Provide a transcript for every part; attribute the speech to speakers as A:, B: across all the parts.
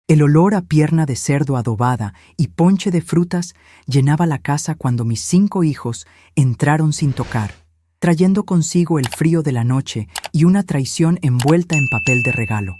A: El olor a pierna de cerdo adobada y ponche de frutas llenaba la casa cuando mis 5 hijos entraron sin tocar, trayendo consigo el frío de la noche y una traición envuelta en papel de regalo.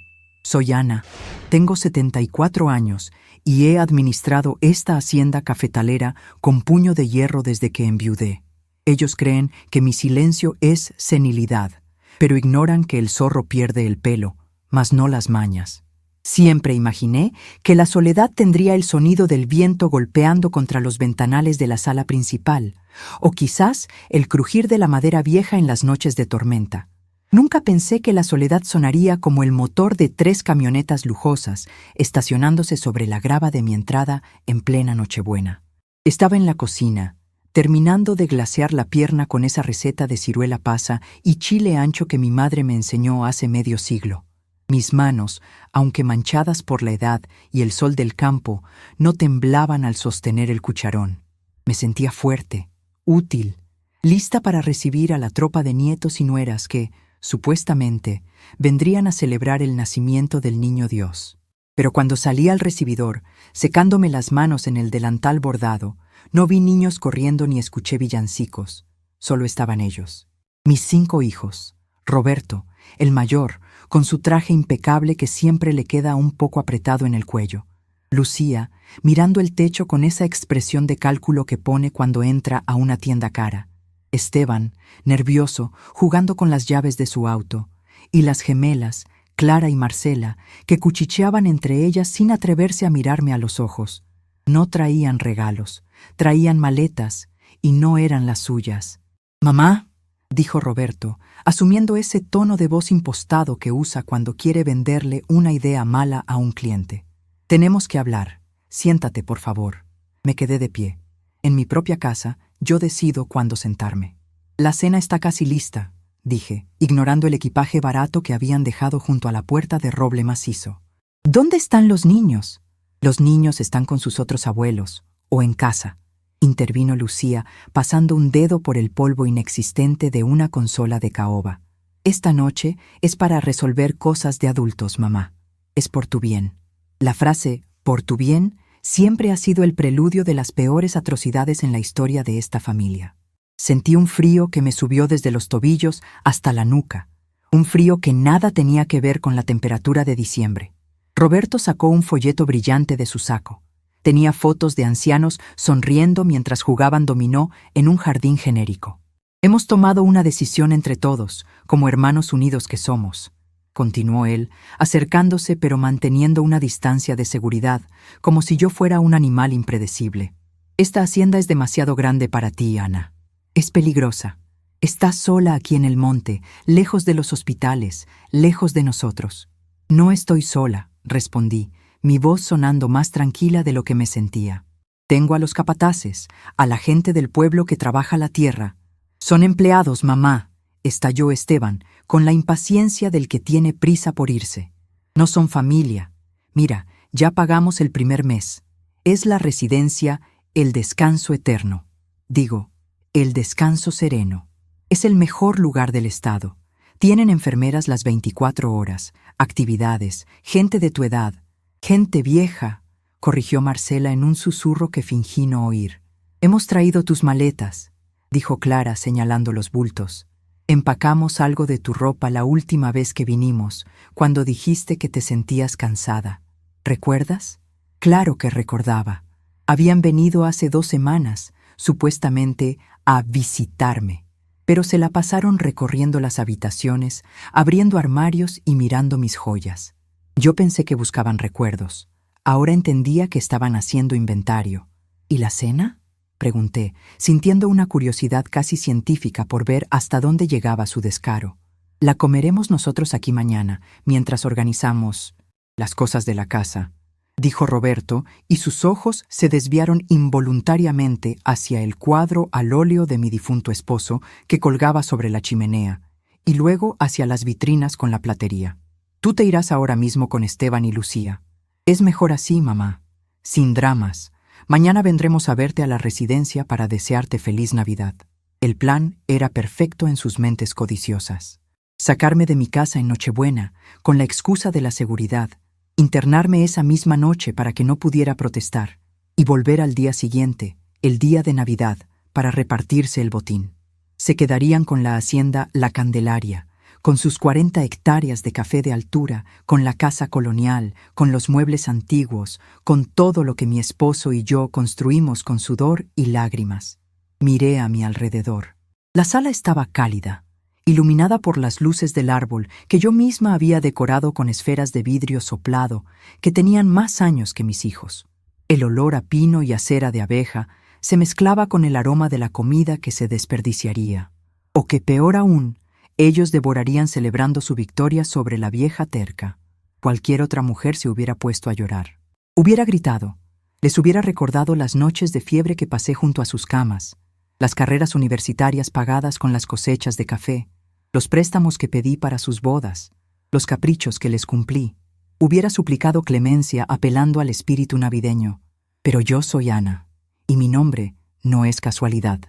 A: Soy Ana, tengo 74 años y he administrado esta hacienda cafetalera con puño de hierro desde que enviudé. Ellos creen que mi silencio es senilidad, pero ignoran que el zorro pierde el pelo, mas no las mañas. Siempre imaginé que la soledad tendría el sonido del viento golpeando contra los ventanales de la sala principal, o quizás el crujir de la madera vieja en las noches de tormenta. Nunca pensé que la soledad sonaría como el motor de 3 camionetas lujosas, estacionándose sobre la grava de mi entrada en plena Nochebuena. Estaba en la cocina, terminando de glasear la pierna con esa receta de ciruela pasa y chile ancho que mi madre me enseñó hace medio siglo. Mis manos, aunque manchadas por la edad y el sol del campo, no temblaban al sostener el cucharón. Me sentía fuerte, útil, lista para recibir a la tropa de nietos y nueras que, supuestamente, vendrían a celebrar el nacimiento del niño Dios. Pero cuando salí al recibidor, secándome las manos en el delantal bordado, no vi niños corriendo ni escuché villancicos. Solo estaban ellos. Mis 5 hijos. Roberto, el mayor, con su traje impecable que siempre le queda un poco apretado en el cuello. Lucía, mirando el techo con esa expresión de cálculo que pone cuando entra a una tienda cara. Esteban, nervioso, jugando con las llaves de su auto. Y las gemelas, Clara y Marcela, que cuchicheaban entre ellas sin atreverse a mirarme a los ojos. No traían regalos, traían maletas, y no eran las suyas. «Mamá», dijo Roberto, asumiendo ese tono de voz impostado que usa cuando quiere venderle una idea mala a un cliente. «Tenemos que hablar. Siéntate, por favor». Me quedé de pie. En mi propia casa, yo decido cuándo sentarme. «La cena está casi lista», dije, ignorando el equipaje barato que habían dejado junto a la puerta de roble macizo. «¿Dónde están los niños?» «Los niños están con sus otros abuelos, o en casa», intervino Lucía, pasando un dedo por el polvo inexistente de una consola de caoba. «Esta noche es para resolver cosas de adultos, mamá. Es por tu bien». La frase «por tu bien» siempre ha sido el preludio de las peores atrocidades en la historia de esta familia. Sentí un frío que me subió desde los tobillos hasta la nuca, un frío que nada tenía que ver con la temperatura de diciembre. Roberto sacó un folleto brillante de su saco. Tenía fotos de ancianos sonriendo mientras jugaban dominó en un jardín genérico. «Hemos tomado una decisión entre todos, como hermanos unidos que somos», continuó él, acercándose pero manteniendo una distancia de seguridad, como si yo fuera un animal impredecible. «Esta hacienda es demasiado grande para ti, Ana. Es peligrosa. Estás sola aquí en el monte, lejos de los hospitales, lejos de nosotros». «No estoy sola», respondí, mi voz sonando más tranquila de lo que me sentía. «Tengo a los capataces, a la gente del pueblo que trabaja la tierra». «Son empleados, mamá», estalló Esteban, con la impaciencia del que tiene prisa por irse. «No son familia. Mira, ya pagamos el primer mes. Es la residencia El Descanso Eterno. Digo, El Descanso Sereno. Es el mejor lugar del estado. Tienen enfermeras las 24 horas, actividades, gente de tu edad. Gente vieja», corrigió Marcela en un susurro que fingí no oír. «Hemos traído tus maletas», dijo Clara señalando los bultos. «Empacamos algo de tu ropa la última vez que vinimos, cuando dijiste que te sentías cansada. ¿Recuerdas?» Claro que recordaba. Habían venido hace 2 semanas, supuestamente a visitarme, pero se la pasaron recorriendo las habitaciones, abriendo armarios y mirando mis joyas. Yo pensé que buscaban recuerdos. Ahora entendía que estaban haciendo inventario. «¿Y la cena?», pregunté, sintiendo una curiosidad casi científica por ver hasta dónde llegaba su descaro. «La comeremos nosotros aquí mañana, mientras organizamos las cosas de la casa», dijo Roberto, y sus ojos se desviaron involuntariamente hacia el cuadro al óleo de mi difunto esposo que colgaba sobre la chimenea, y luego hacia las vitrinas con la platería. «Tú te irás ahora mismo con Esteban y Lucía. Es mejor así, mamá. Sin dramas. Mañana vendremos a verte a la residencia para desearte feliz Navidad». El plan era perfecto en sus mentes codiciosas. Sacarme de mi casa en Nochebuena, con la excusa de la seguridad, internarme esa misma noche para que no pudiera protestar, y volver al día siguiente, el día de Navidad, para repartirse el botín. Se quedarían con la hacienda La Candelaria, con sus 40 hectáreas de café de altura, con la casa colonial, con los muebles antiguos, con todo lo que mi esposo y yo construimos con sudor y lágrimas. Miré a mi alrededor. La sala estaba cálida, iluminada por las luces del árbol que yo misma había decorado con esferas de vidrio soplado que tenían más años que mis hijos. El olor a pino y a cera de abeja se mezclaba con el aroma de la comida que se desperdiciaría, o que peor aún, ellos devorarían celebrando su victoria sobre la vieja terca. Cualquier otra mujer se hubiera puesto a llorar. Hubiera gritado, les hubiera recordado las noches de fiebre que pasé junto a sus camas, las carreras universitarias pagadas con las cosechas de café, los préstamos que pedí para sus bodas, los caprichos que les cumplí. Hubiera suplicado clemencia apelando al espíritu navideño. Pero yo soy Ana, y mi nombre no es casualidad.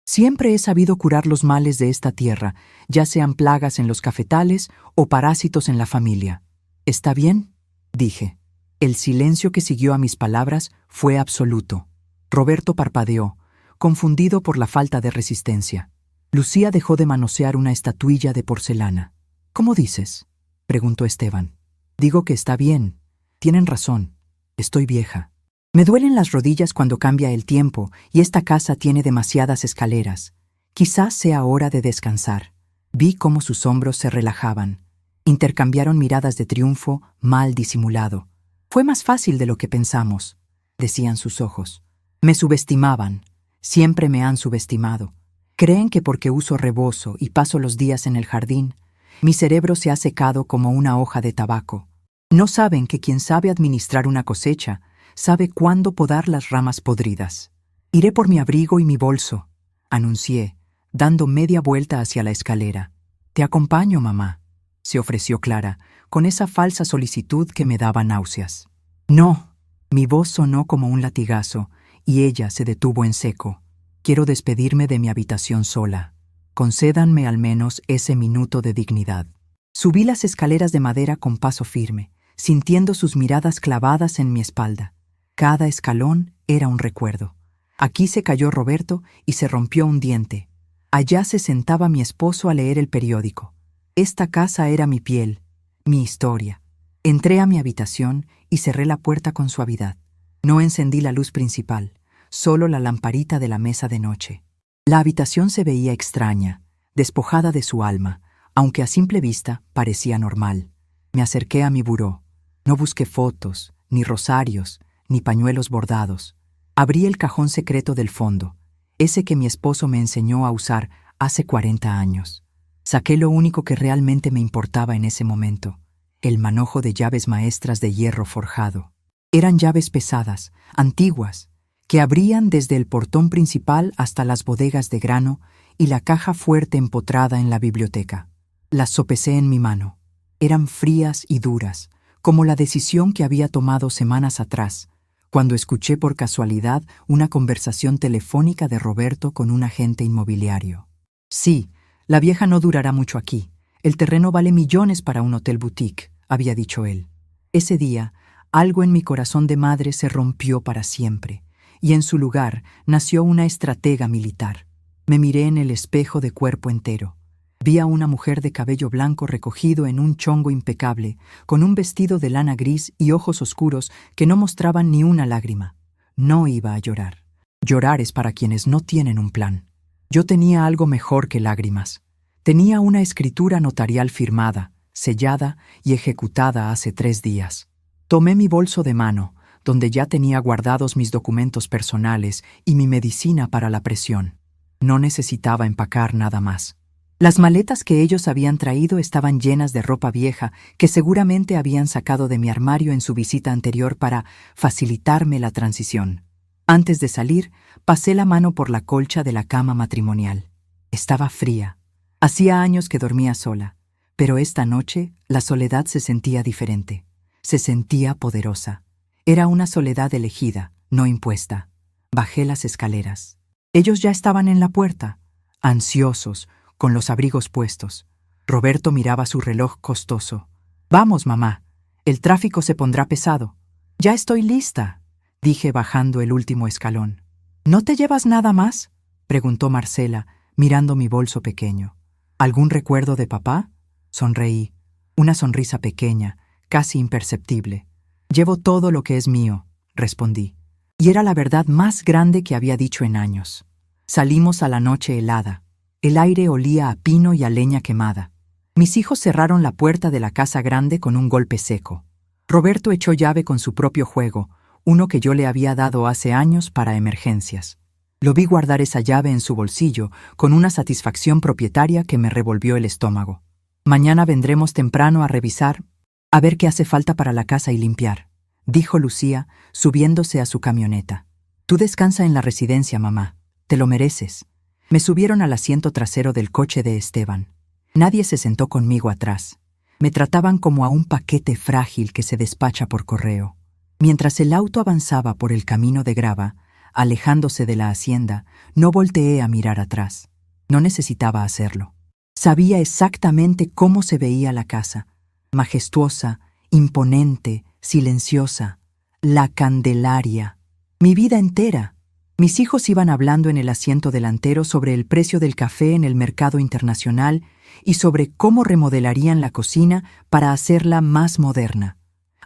A: Siempre he sabido curar los males de esta tierra, ya sean plagas en los cafetales o parásitos en la familia. ¿Está bien?, dije. El silencio que siguió a mis palabras fue absoluto. Roberto parpadeó, confundido por la falta de resistencia. Lucía dejó de manosear una estatuilla de porcelana. ¿Cómo dices?, preguntó Esteban. Digo que está bien. Tienen razón. Estoy vieja. Me duelen las rodillas cuando cambia el tiempo y esta casa tiene demasiadas escaleras. Quizás sea hora de descansar. Vi cómo sus hombros se relajaban. Intercambiaron miradas de triunfo mal disimulado. Fue más fácil de lo que pensamos, decían sus ojos. Me subestimaban. Siempre me han subestimado. Creen que porque uso rebozo y paso los días en el jardín, mi cerebro se ha secado como una hoja de tabaco. No saben que quien sabe administrar una cosecha sabe cuándo podar las ramas podridas. Iré por mi abrigo y mi bolso, anuncié, dando media vuelta hacia la escalera. Te acompaño, mamá, se ofreció Clara, con esa falsa solicitud que me daba náuseas. No, mi voz sonó como un latigazo, y ella se detuvo en seco. Quiero despedirme de mi habitación sola. Concédanme al menos ese minuto de dignidad. Subí las escaleras de madera con paso firme, sintiendo sus miradas clavadas en mi espalda. Cada escalón era un recuerdo. Aquí se cayó Roberto y se rompió un diente. Allá se sentaba mi esposo a leer el periódico. Esta casa era mi piel, mi historia. Entré a mi habitación y cerré la puerta con suavidad. No encendí la luz principal, solo la lamparita de la mesa de noche. La habitación se veía extraña, despojada de su alma, aunque a simple vista parecía normal. Me acerqué a mi buró. No busqué fotos, ni rosarios, ni pañuelos bordados. Abrí el cajón secreto del fondo, ese que mi esposo me enseñó a usar hace 40 años. Saqué lo único que realmente me importaba en ese momento, el manojo de llaves maestras de hierro forjado. Eran llaves pesadas, antiguas, que abrían desde el portón principal hasta las bodegas de grano y la caja fuerte empotrada en la biblioteca. Las sopesé en mi mano. Eran frías y duras, como la decisión que había tomado semanas atrás, cuando escuché por casualidad una conversación telefónica de Roberto con un agente inmobiliario. Sí, la vieja no durará mucho aquí. El terreno vale millones para un hotel boutique, había dicho él. Ese día, algo en mi corazón de madre se rompió para siempre, y en su lugar nació una estratega militar. Me miré en el espejo de cuerpo entero. Vi a una mujer de cabello blanco recogido en un chongo impecable, con un vestido de lana gris y ojos oscuros que no mostraban ni una lágrima. No iba a llorar. Llorar es para quienes no tienen un plan. Yo tenía algo mejor que lágrimas. Tenía una escritura notarial firmada, sellada y ejecutada hace 3 días. Tomé mi bolso de mano, donde ya tenía guardados mis documentos personales y mi medicina para la presión. No necesitaba empacar nada más. Las maletas que ellos habían traído estaban llenas de ropa vieja que seguramente habían sacado de mi armario en su visita anterior para facilitarme la transición. Antes de salir, pasé la mano por la colcha de la cama matrimonial. Estaba fría. Hacía años que dormía sola, pero esta noche la soledad se sentía diferente. Se sentía poderosa. Era una soledad elegida, no impuesta. Bajé las escaleras. Ellos ya estaban en la puerta, ansiosos, con los abrigos puestos. Roberto miraba su reloj costoso. «Vamos, mamá», El tráfico se pondrá pesado. Ya estoy lista, dije bajando el último escalón. ¿No te llevas nada más?, preguntó Marcela, mirando mi bolso pequeño. ¿Algún recuerdo de papá? Sonreí. Una sonrisa pequeña, casi imperceptible. Llevo todo lo que es mío, respondí. Y era la verdad más grande que había dicho en años. Salimos a la noche helada. El aire olía a pino y a leña quemada. Mis hijos cerraron la puerta de la casa grande con un golpe seco. Roberto echó llave con su propio juego, uno que yo le había dado hace años para emergencias. Lo vi guardar esa llave en su bolsillo con una satisfacción propietaria que me revolvió el estómago. Mañana vendremos temprano a revisar, a ver qué hace falta para la casa y limpiar, dijo Lucía, subiéndose a su camioneta. Tú descansa en la residencia, mamá. Te lo mereces. Me subieron al asiento trasero del coche de Esteban. Nadie se sentó conmigo atrás. Me trataban como a un paquete frágil que se despacha por correo. Mientras el auto avanzaba por el camino de grava, alejándose de la hacienda, no volteé a mirar atrás. No necesitaba hacerlo. Sabía exactamente cómo se veía la casa. Majestuosa, imponente, silenciosa. La Candelaria. Mi vida entera. Mis hijos iban hablando en el asiento delantero sobre el precio del café en el mercado internacional y sobre cómo remodelarían la cocina para hacerla más moderna.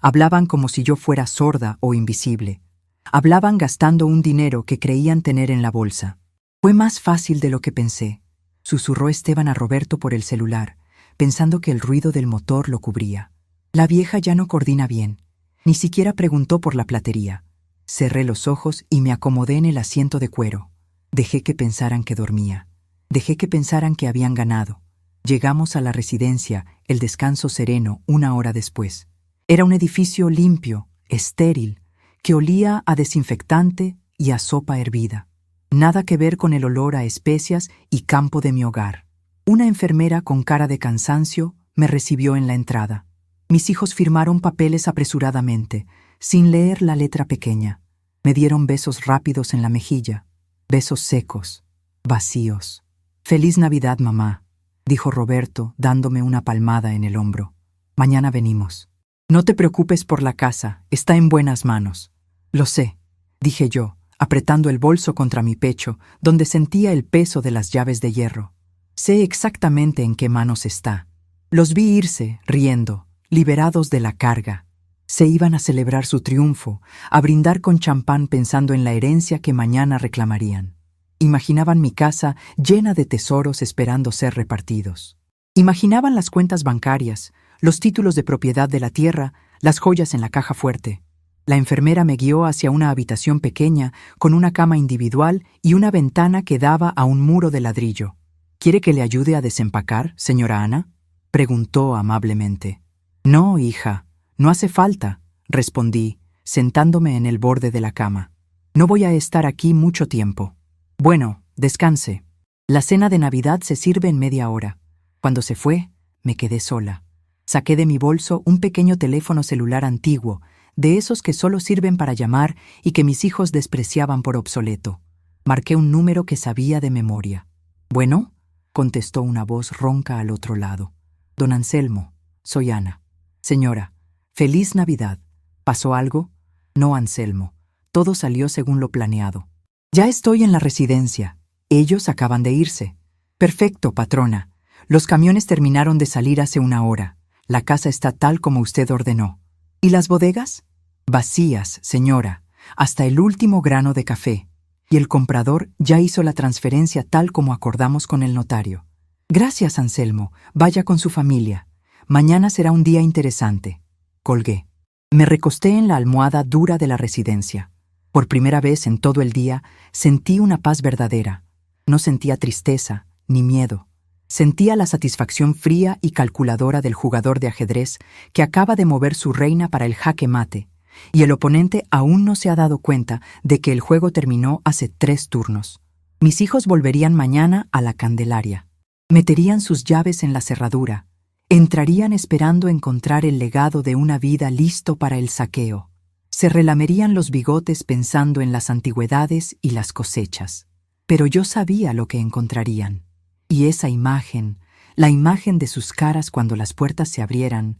A: Hablaban como si yo fuera sorda o invisible. Hablaban gastando un dinero que creían tener en la bolsa. Fue más fácil de lo que pensé, susurró Esteban a Roberto por el celular, pensando que el ruido del motor lo cubría. La vieja ya no coordina bien. Ni siquiera preguntó por la platería. Cerré los ojos y me acomodé en el asiento de cuero. Dejé que pensaran que dormía. Dejé que pensaran que habían ganado. Llegamos a la residencia, el descanso sereno, 1 hora después. Era un edificio limpio, estéril, que olía a desinfectante y a sopa hervida. Nada que ver con el olor a especias y campo de mi hogar. Una enfermera con cara de cansancio me recibió en la entrada. Mis hijos firmaron papeles apresuradamente, sin leer la letra pequeña. Me dieron besos rápidos en la mejilla, besos secos, vacíos. «Feliz Navidad, mamá», dijo Roberto, dándome una palmada en el hombro. «Mañana venimos. No te preocupes por la casa, está en buenas manos». «Lo sé», dije yo, apretando el bolso contra mi pecho, donde sentía el peso de las llaves de hierro. «Sé exactamente en qué manos está». Los vi irse, riendo, liberados de la carga. Se iban a celebrar su triunfo, a brindar con champán pensando en la herencia que mañana reclamarían. Imaginaban mi casa llena de tesoros esperando ser repartidos. Imaginaban las cuentas bancarias, los títulos de propiedad de la tierra, las joyas en la caja fuerte. La enfermera me guió hacia una habitación pequeña con una cama individual y una ventana que daba a un muro de ladrillo. «¿Quiere que le ayude a desempacar, señora Ana?», preguntó amablemente. «No, hija. No hace falta», respondí, sentándome en el borde de la cama. «No voy a estar aquí mucho tiempo». «Bueno, descanse. La cena de Navidad se sirve en media hora». Cuando se fue, me quedé sola. Saqué de mi bolso un pequeño teléfono celular antiguo, de esos que solo sirven para llamar y que mis hijos despreciaban por obsoleto. Marqué un número que sabía de memoria. «¿Bueno?», contestó una voz ronca al otro lado. «Don Anselmo, soy Ana». «Señora, feliz Navidad. ¿Pasó algo?» «No, Anselmo. Todo salió según lo planeado. Ya estoy en la residencia. Ellos acaban de irse». «Perfecto, patrona. Los camiones terminaron de salir hace 1 hora. La casa está tal como usted ordenó». «¿Y las bodegas?» «Vacías, señora, hasta el último grano de café. Y el comprador ya hizo la transferencia tal como acordamos con el notario». «Gracias, Anselmo. Vaya con su familia. Mañana será un día interesante». Colgué. Me recosté en la almohada dura de la residencia. Por primera vez en todo el día sentí una paz verdadera. No sentía tristeza ni miedo. Sentía la satisfacción fría y calculadora del jugador de ajedrez que acaba de mover su reina para el jaque mate, y el oponente aún no se ha dado cuenta de que el juego terminó hace 3 turnos. Mis hijos volverían mañana a la Candelaria. Meterían sus llaves en la cerradura. Entrarían esperando encontrar el legado de una vida listo para el saqueo. Se relamerían los bigotes pensando en las antigüedades y las cosechas. Pero yo sabía lo que encontrarían. Y esa imagen, la imagen de sus caras cuando las puertas se abrieran,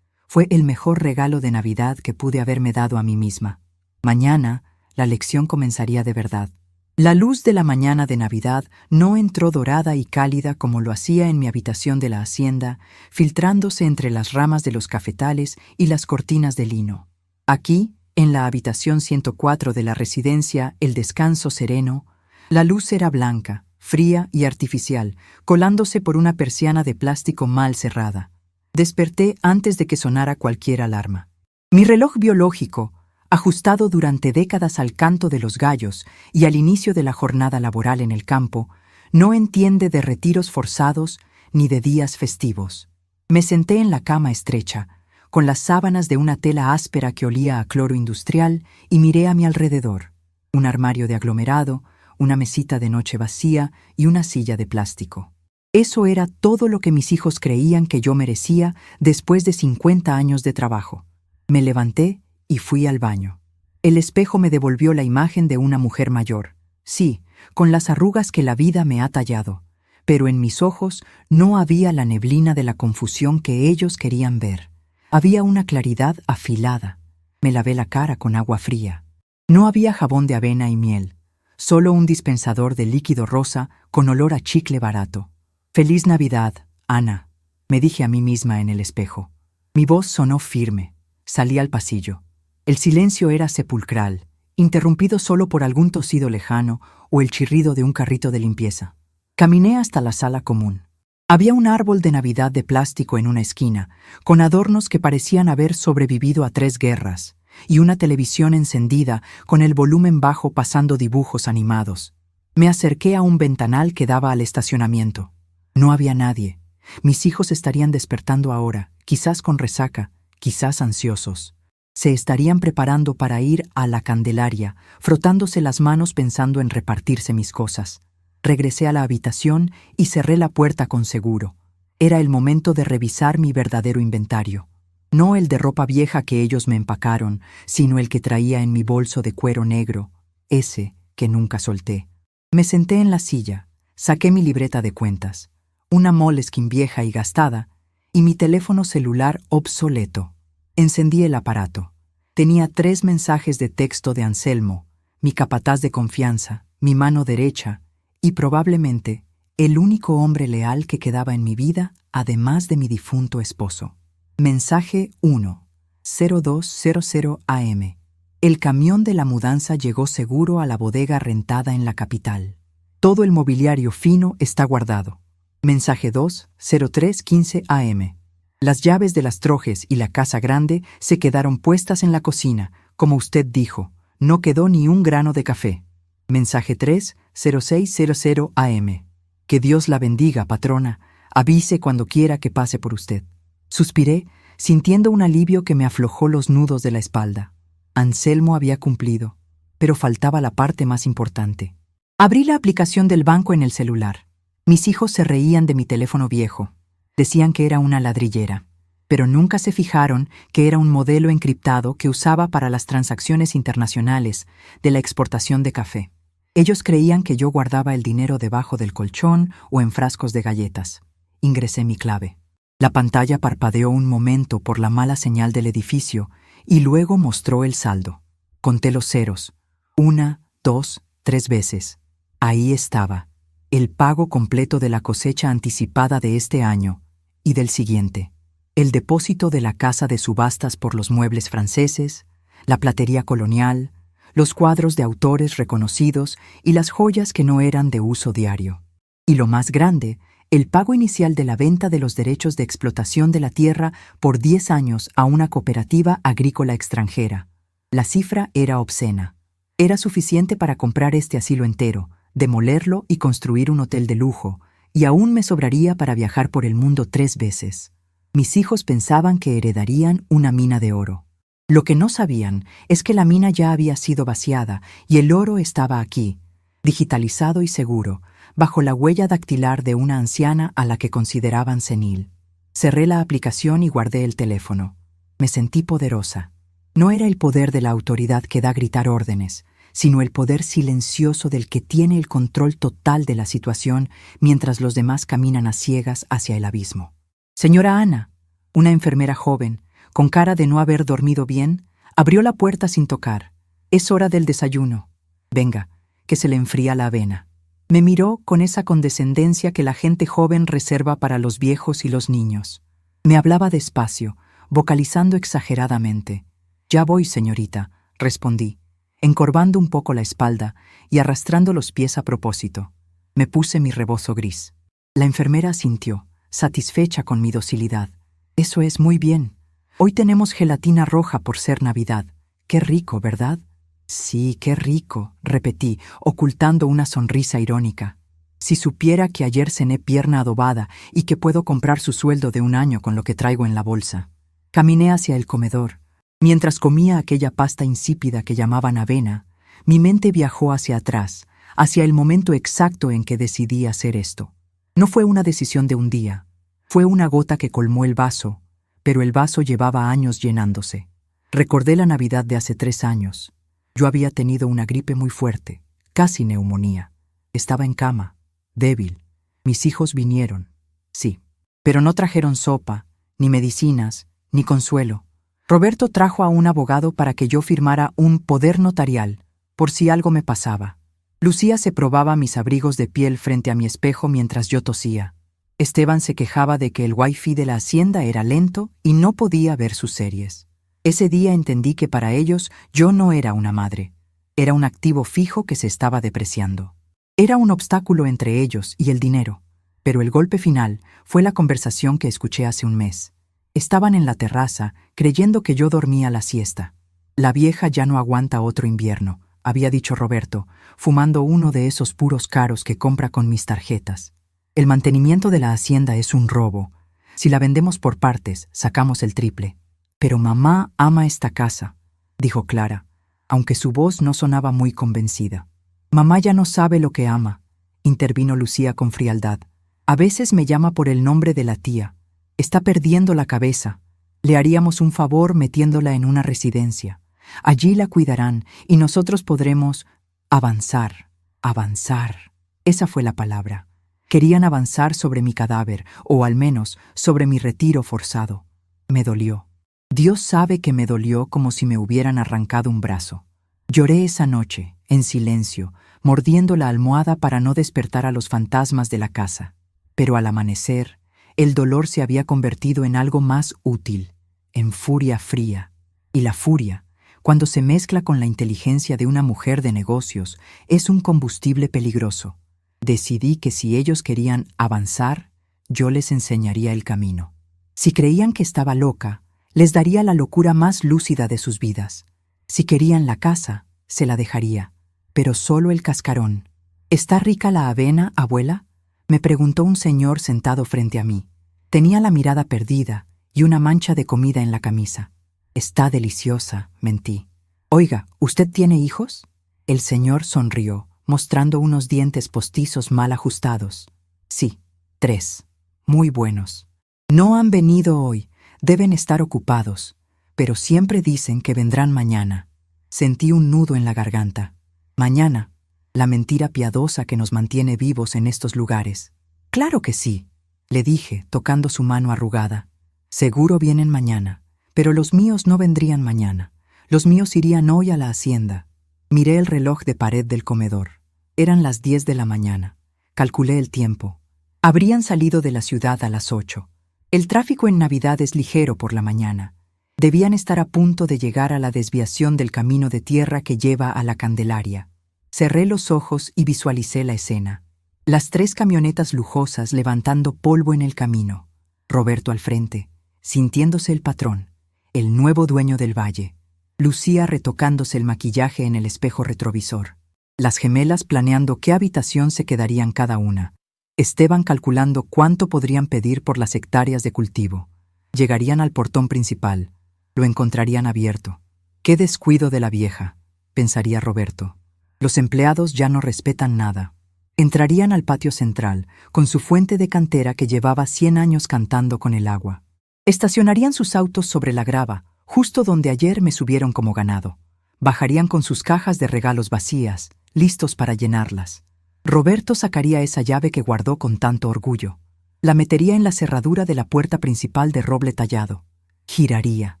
A: Fue el mejor regalo de Navidad que pude haberme dado a mí misma. Mañana, la lección comenzaría de verdad. La luz de la mañana de Navidad no entró dorada y cálida como lo hacía en mi habitación de la hacienda, filtrándose entre las ramas de los cafetales y las cortinas de lino. Aquí, en la habitación 104 de la residencia El Descanso Sereno, la luz era blanca, fría y artificial, colándose por una persiana de plástico mal cerrada. Desperté antes de que sonara cualquier alarma. Mi reloj biológico, ajustado durante décadas al canto de los gallos y al inicio de la jornada laboral en el campo, no entiende de retiros forzados ni de días festivos. Me senté en la cama estrecha, con las sábanas de una tela áspera que olía a cloro industrial, y miré a mi alrededor. Un armario de aglomerado, una mesita de noche vacía y una silla de plástico. Eso era todo lo que mis hijos creían que yo merecía después de 50 años de trabajo. Me levanté y fui al baño. El espejo me devolvió la imagen de una mujer mayor. Sí, con las arrugas que la vida me ha tallado, pero en mis ojos no había la neblina de la confusión que ellos querían ver. Había una claridad afilada. Me lavé la cara con agua fría. No había jabón de avena y miel, solo un dispensador de líquido rosa con olor a chicle barato. «Feliz Navidad, Ana», me dije a mí misma en el espejo. Mi voz sonó firme. Salí al pasillo. El silencio era sepulcral, interrumpido solo por algún tosido lejano o el chirrido de un carrito de limpieza. Caminé hasta la sala común. Había un árbol de Navidad de plástico en una esquina, con adornos que parecían haber sobrevivido a 3 guerras, y una televisión encendida con el volumen bajo pasando dibujos animados. Me acerqué a un ventanal que daba al estacionamiento. No había nadie. Mis hijos estarían despertando ahora, quizás con resaca, quizás ansiosos. Se estarían preparando para ir a la Candelaria, frotándose las manos pensando en repartirse mis cosas. Regresé a la habitación y cerré la puerta con seguro. Era el momento de revisar mi verdadero inventario. No el de ropa vieja que ellos me empacaron, sino el que traía en mi bolso de cuero negro, ese que nunca solté. Me senté en la silla, saqué mi libreta de cuentas, una Moleskine vieja y gastada, y mi teléfono celular obsoleto. Encendí el aparato. Tenía 3 mensajes de texto de Anselmo, mi capataz de confianza, mi mano derecha, y probablemente el único hombre leal que quedaba en mi vida, además de mi difunto esposo. Mensaje 1, 0200 AM. El camión de la mudanza llegó seguro a la bodega rentada en la capital. Todo el mobiliario fino está guardado. Mensaje 2, 0315 AM. Las llaves de las trojes y la casa grande se quedaron puestas en la cocina, como usted dijo. No quedó ni un grano de café. Mensaje 3, 0600 AM. Que Dios la bendiga, patrona. Avise cuando quiera que pase por usted. Suspiré, sintiendo un alivio que me aflojó los nudos de la espalda. Anselmo había cumplido, pero faltaba la parte más importante. Abrí la aplicación del banco en el celular. Mis hijos se reían de mi teléfono viejo. Decían que era una ladrillera, pero nunca se fijaron que era un modelo encriptado que usaba para las transacciones internacionales de la exportación de café. Ellos creían que yo guardaba el dinero debajo del colchón o en frascos de galletas. Ingresé mi clave. La pantalla parpadeó un momento por la mala señal del edificio y luego mostró el saldo. Conté los ceros. 1, 2, 3 veces. Ahí estaba, el pago completo de la cosecha anticipada de este año y del siguiente. El depósito de la casa de subastas por los muebles franceses, la platería colonial, los cuadros de autores reconocidos y las joyas que no eran de uso diario. Y lo más grande, el pago inicial de la venta de los derechos de explotación de la tierra por 10 años a una cooperativa agrícola extranjera. La cifra era obscena. Era suficiente para comprar este asilo entero, demolerlo y construir un hotel de lujo, y aún me sobraría para viajar por el mundo 3 veces. Mis hijos pensaban que heredarían una mina de oro. Lo que no sabían es que la mina ya había sido vaciada y el oro estaba aquí, digitalizado y seguro, bajo la huella dactilar de una anciana a la que consideraban senil. Cerré la aplicación y guardé el teléfono. Me sentí poderosa. No era el poder de la autoridad que da a gritar órdenes, sino el poder silencioso del que tiene el control total de la situación mientras los demás caminan a ciegas hacia el abismo. Señora Ana, una enfermera joven, Con cara de no haber dormido bien, abrió la puerta sin tocar. «Es hora del desayuno. Venga, que se le enfría la avena». Me miró con esa condescendencia que la gente joven reserva para los viejos y los niños. Me hablaba despacio, vocalizando exageradamente. «Ya voy, señorita», respondí, encorvando un poco la espalda y arrastrando los pies a propósito. Me puse mi rebozo gris. La enfermera asintió, satisfecha con mi docilidad. «Eso es muy bien. Hoy tenemos gelatina roja por ser Navidad. Qué rico, ¿verdad?» «Sí, qué rico», repetí, ocultando una sonrisa irónica. Si supiera que ayer cené pierna adobada y que puedo comprar su sueldo de un año con lo que traigo en la bolsa. Caminé hacia el comedor. Mientras comía aquella pasta insípida que llamaban avena, mi mente viajó hacia atrás, hacia el momento exacto en que decidí hacer esto. No fue una decisión de un día. Fue una gota que colmó el vaso, pero el vaso llevaba años llenándose. Recordé la Navidad de hace 3 años. Yo había tenido una gripe muy fuerte, casi neumonía. Estaba en cama, débil. Mis hijos vinieron, sí, pero no trajeron sopa, ni medicinas, ni consuelo. Roberto trajo a un abogado para que yo firmara un poder notarial, por si algo me pasaba. Lucía se probaba mis abrigos de piel frente a mi espejo mientras yo tosía. Esteban se quejaba de que el wifi de la hacienda era lento y no podía ver sus series. Ese día entendí que para ellos yo no era una madre. Era un activo fijo que se estaba depreciando. Era un obstáculo entre ellos y el dinero. Pero el golpe final fue la conversación que escuché hace un mes. Estaban en la terraza, creyendo que yo dormía la siesta. «La vieja ya no aguanta otro invierno», había dicho Roberto, fumando uno de esos puros caros que compra con mis tarjetas. «El mantenimiento de la hacienda es un robo. Si la vendemos por partes, sacamos el triple». «Pero mamá ama esta casa», dijo Clara, aunque su voz no sonaba muy convencida. «Mamá ya no sabe lo que ama», intervino Lucía con frialdad. «A veces me llama por el nombre de la tía. Está perdiendo la cabeza. Le haríamos un favor metiéndola en una residencia. Allí la cuidarán y nosotros podremos avanzar, avanzar». Esa fue la palabra. Querían avanzar sobre mi cadáver, o al menos sobre mi retiro forzado. Me dolió. Dios sabe que me dolió como si me hubieran arrancado un brazo. Lloré esa noche, en silencio, mordiendo la almohada para no despertar a los fantasmas de la casa. Pero al amanecer, el dolor se había convertido en algo más útil, en furia fría. Y la furia, cuando se mezcla con la inteligencia de una mujer de negocios, es un combustible peligroso. Decidí que si ellos querían avanzar, yo les enseñaría el camino. Si creían que estaba loca, les daría la locura más lúcida de sus vidas. Si querían la casa, se la dejaría, pero solo el cascarón. «¿Está rica la avena, abuela?», me preguntó un señor sentado frente a mí. Tenía la mirada perdida y una mancha de comida en la camisa. «Está deliciosa», mentí. «Oiga, ¿usted tiene hijos?». El señor sonrió, mostrando unos dientes postizos mal ajustados. «Sí, 3. Muy buenos. No han venido hoy. Deben estar ocupados, pero siempre dicen que vendrán mañana». Sentí un nudo en la garganta. «Mañana», la mentira piadosa que nos mantiene vivos en estos lugares. «Claro que sí», le dije, tocando su mano arrugada. «Seguro vienen mañana, pero los míos no vendrían mañana. Los míos irían hoy a la hacienda». Miré el reloj de pared del comedor. Eran las 10 de la mañana. Calculé el tiempo. Habrían salido de la ciudad a las 8. El tráfico en Navidad es ligero por la mañana. Debían estar a punto de llegar a la desviación del camino de tierra que lleva a la Candelaria. Cerré los ojos y visualicé la escena. Las 3 camionetas lujosas levantando polvo en el camino. Roberto al frente, sintiéndose el patrón, el nuevo dueño del valle. Lucía retocándose el maquillaje en el espejo retrovisor. Las gemelas planeando qué habitación se quedarían cada una. Esteban calculando cuánto podrían pedir por las hectáreas de cultivo. Llegarían al portón principal. Lo encontrarían abierto. «Qué descuido de la vieja», pensaría Roberto. «Los empleados ya no respetan nada». Entrarían al patio central, con su fuente de cantera que llevaba 100 años cantando con el agua. Estacionarían sus autos sobre la grava, justo donde ayer me subieron como ganado. Bajarían con sus cajas de regalos vacías, listos para llenarlas. Roberto sacaría esa llave que guardó con tanto orgullo. La metería en la cerradura de la puerta principal de roble tallado. Giraría.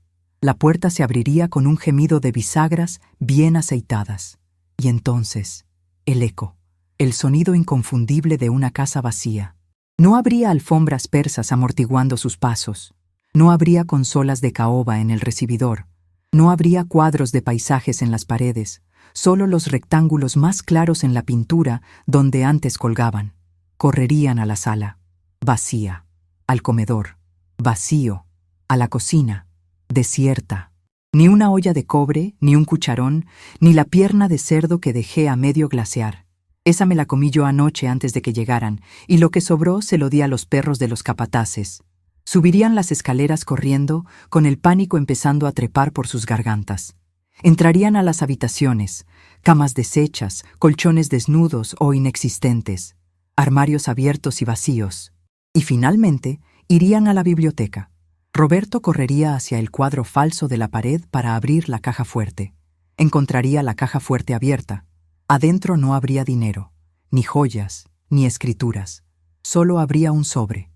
A: La puerta se abriría con un gemido de bisagras bien aceitadas. Y entonces, el eco, el sonido inconfundible de una casa vacía. No habría alfombras persas amortiguando sus pasos. No habría consolas de caoba en el recibidor. No habría cuadros de paisajes en las paredes, solo los rectángulos más claros en la pintura donde antes colgaban. Correrían a la sala, vacía, al comedor, vacío, a la cocina, desierta. Ni una olla de cobre, ni un cucharón, ni la pierna de cerdo que dejé a medio glasear. Esa me la comí yo anoche antes de que llegaran, y lo que sobró se lo di a los perros de los capataces. Subirían las escaleras corriendo, con el pánico empezando a trepar por sus gargantas. Entrarían a las habitaciones, camas deshechas, colchones desnudos o inexistentes, armarios abiertos y vacíos. Y finalmente, irían a la biblioteca. Roberto correría hacia el cuadro falso de la pared para abrir la caja fuerte. Encontraría la caja fuerte abierta. Adentro no habría dinero, ni joyas, ni escrituras. Solo habría un sobre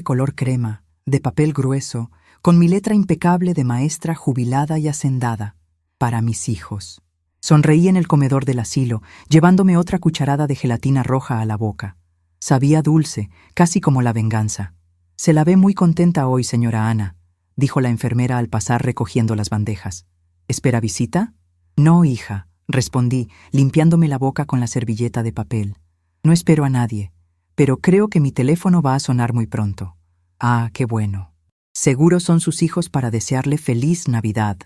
A: color crema, de papel grueso, con mi letra impecable de maestra jubilada y hacendada, para mis hijos. Sonreí en el comedor del asilo, llevándome otra cucharada de gelatina roja a la boca. Sabía dulce, casi como la venganza. «Se la ve muy contenta hoy, señora Ana», dijo la enfermera al pasar recogiendo las bandejas. «¿Espera visita?» «No, hija», respondí, limpiándome la boca con la servilleta de papel. «No espero a nadie, pero creo que mi teléfono va a sonar muy pronto». «Ah, qué bueno. Seguro son sus hijos para desearle feliz Navidad».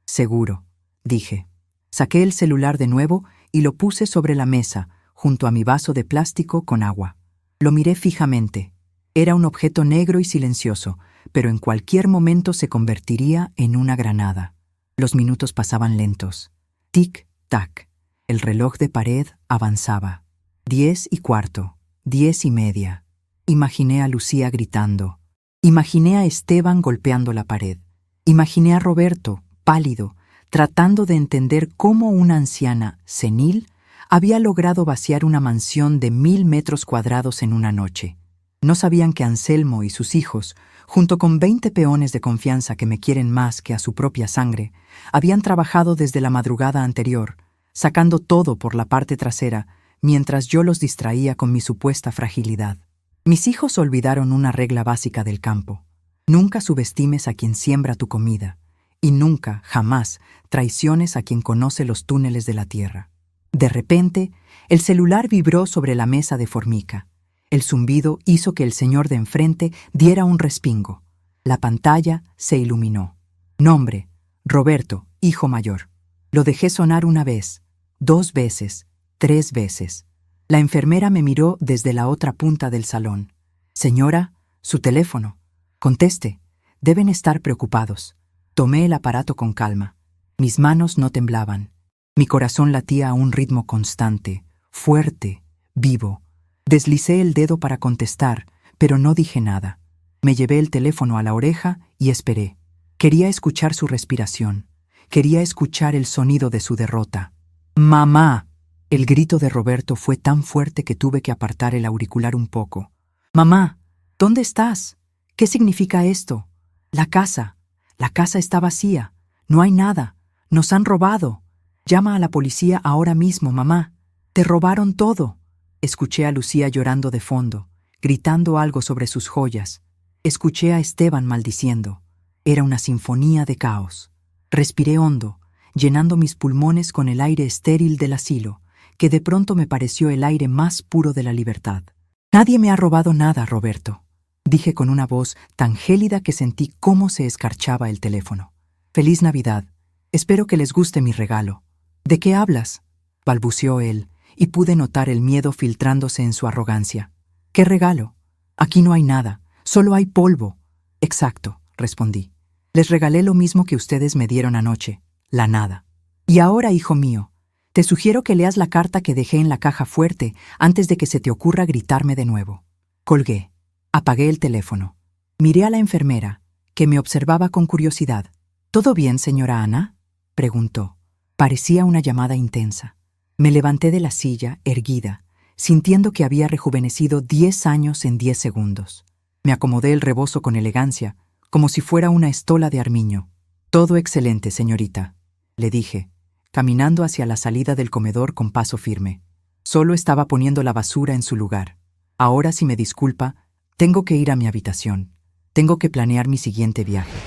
A: «Seguro», dije. Saqué el celular de nuevo y lo puse sobre la mesa, junto a mi vaso de plástico con agua. Lo miré fijamente. Era un objeto negro y silencioso, pero en cualquier momento se convertiría en una granada. Los minutos pasaban lentos. Tic-tac. El reloj de pared avanzaba. 10:15, 10:30. Imaginé a Lucía gritando. Imaginé a Esteban golpeando la pared. Imaginé a Roberto, pálido, tratando de entender cómo una anciana, senil, había logrado vaciar una mansión de 1000 metros cuadrados en una noche. No sabían que Anselmo y sus hijos, junto con 20 peones de confianza que me quieren más que a su propia sangre, habían trabajado desde la madrugada anterior, sacando todo por la parte trasera, mientras yo los distraía con mi supuesta fragilidad. Mis hijos olvidaron una regla básica del campo. Nunca subestimes a quien siembra tu comida, y nunca, jamás, traiciones a quien conoce los túneles de la tierra. De repente, el celular vibró sobre la mesa de formica. El zumbido hizo que el señor de enfrente diera un respingo. La pantalla se iluminó. Nombre: Roberto, hijo mayor. Lo dejé sonar una vez, 2 veces, 3 veces. La enfermera me miró desde la otra punta del salón. «Señora, su teléfono. Conteste. Deben estar preocupados». Tomé el aparato con calma. Mis manos no temblaban. Mi corazón latía a un ritmo constante, fuerte, vivo. Deslicé el dedo para contestar, pero no dije nada. Me llevé el teléfono a la oreja y esperé. Quería escuchar su respiración. Quería escuchar el sonido de su derrota. «¡Mamá!». El grito de Roberto fue tan fuerte que tuve que apartar el auricular un poco. «Mamá, ¿dónde estás? ¿Qué significa esto? La casa está vacía. No hay nada. Nos han robado. Llama a la policía ahora mismo, mamá. Te robaron todo». Escuché a Lucía llorando de fondo, gritando algo sobre sus joyas. Escuché a Esteban maldiciendo. Era una sinfonía de caos. Respiré hondo, llenando mis pulmones con el aire estéril del asilo, que de pronto me pareció el aire más puro de la libertad. «Nadie me ha robado nada, Roberto», dije con una voz tan gélida que sentí cómo se escarchaba el teléfono. «Feliz Navidad. Espero que les guste mi regalo». «¿De qué hablas?», balbuceó él, y pude notar el miedo filtrándose en su arrogancia. «¿Qué regalo? Aquí no hay nada, solo hay polvo». «Exacto», respondí. «Les regalé lo mismo que ustedes me dieron anoche, la nada. Y ahora, hijo mío, te sugiero que leas la carta que dejé en la caja fuerte antes de que se te ocurra gritarme de nuevo». Colgué. Apagué el teléfono. Miré a la enfermera, que me observaba con curiosidad. «¿Todo bien, señora Ana?», preguntó. Parecía una llamada intensa. Me levanté de la silla, erguida, sintiendo que había rejuvenecido 10 años en 10 segundos. Me acomodé el rebozo con elegancia, como si fuera una estola de armiño. Todo excelente, señorita, le dije, caminando hacia la salida del comedor con paso firme. Solo estaba poniendo la basura en su lugar. Ahora, si me disculpa, tengo que ir a mi habitación. Tengo que planear mi siguiente viaje.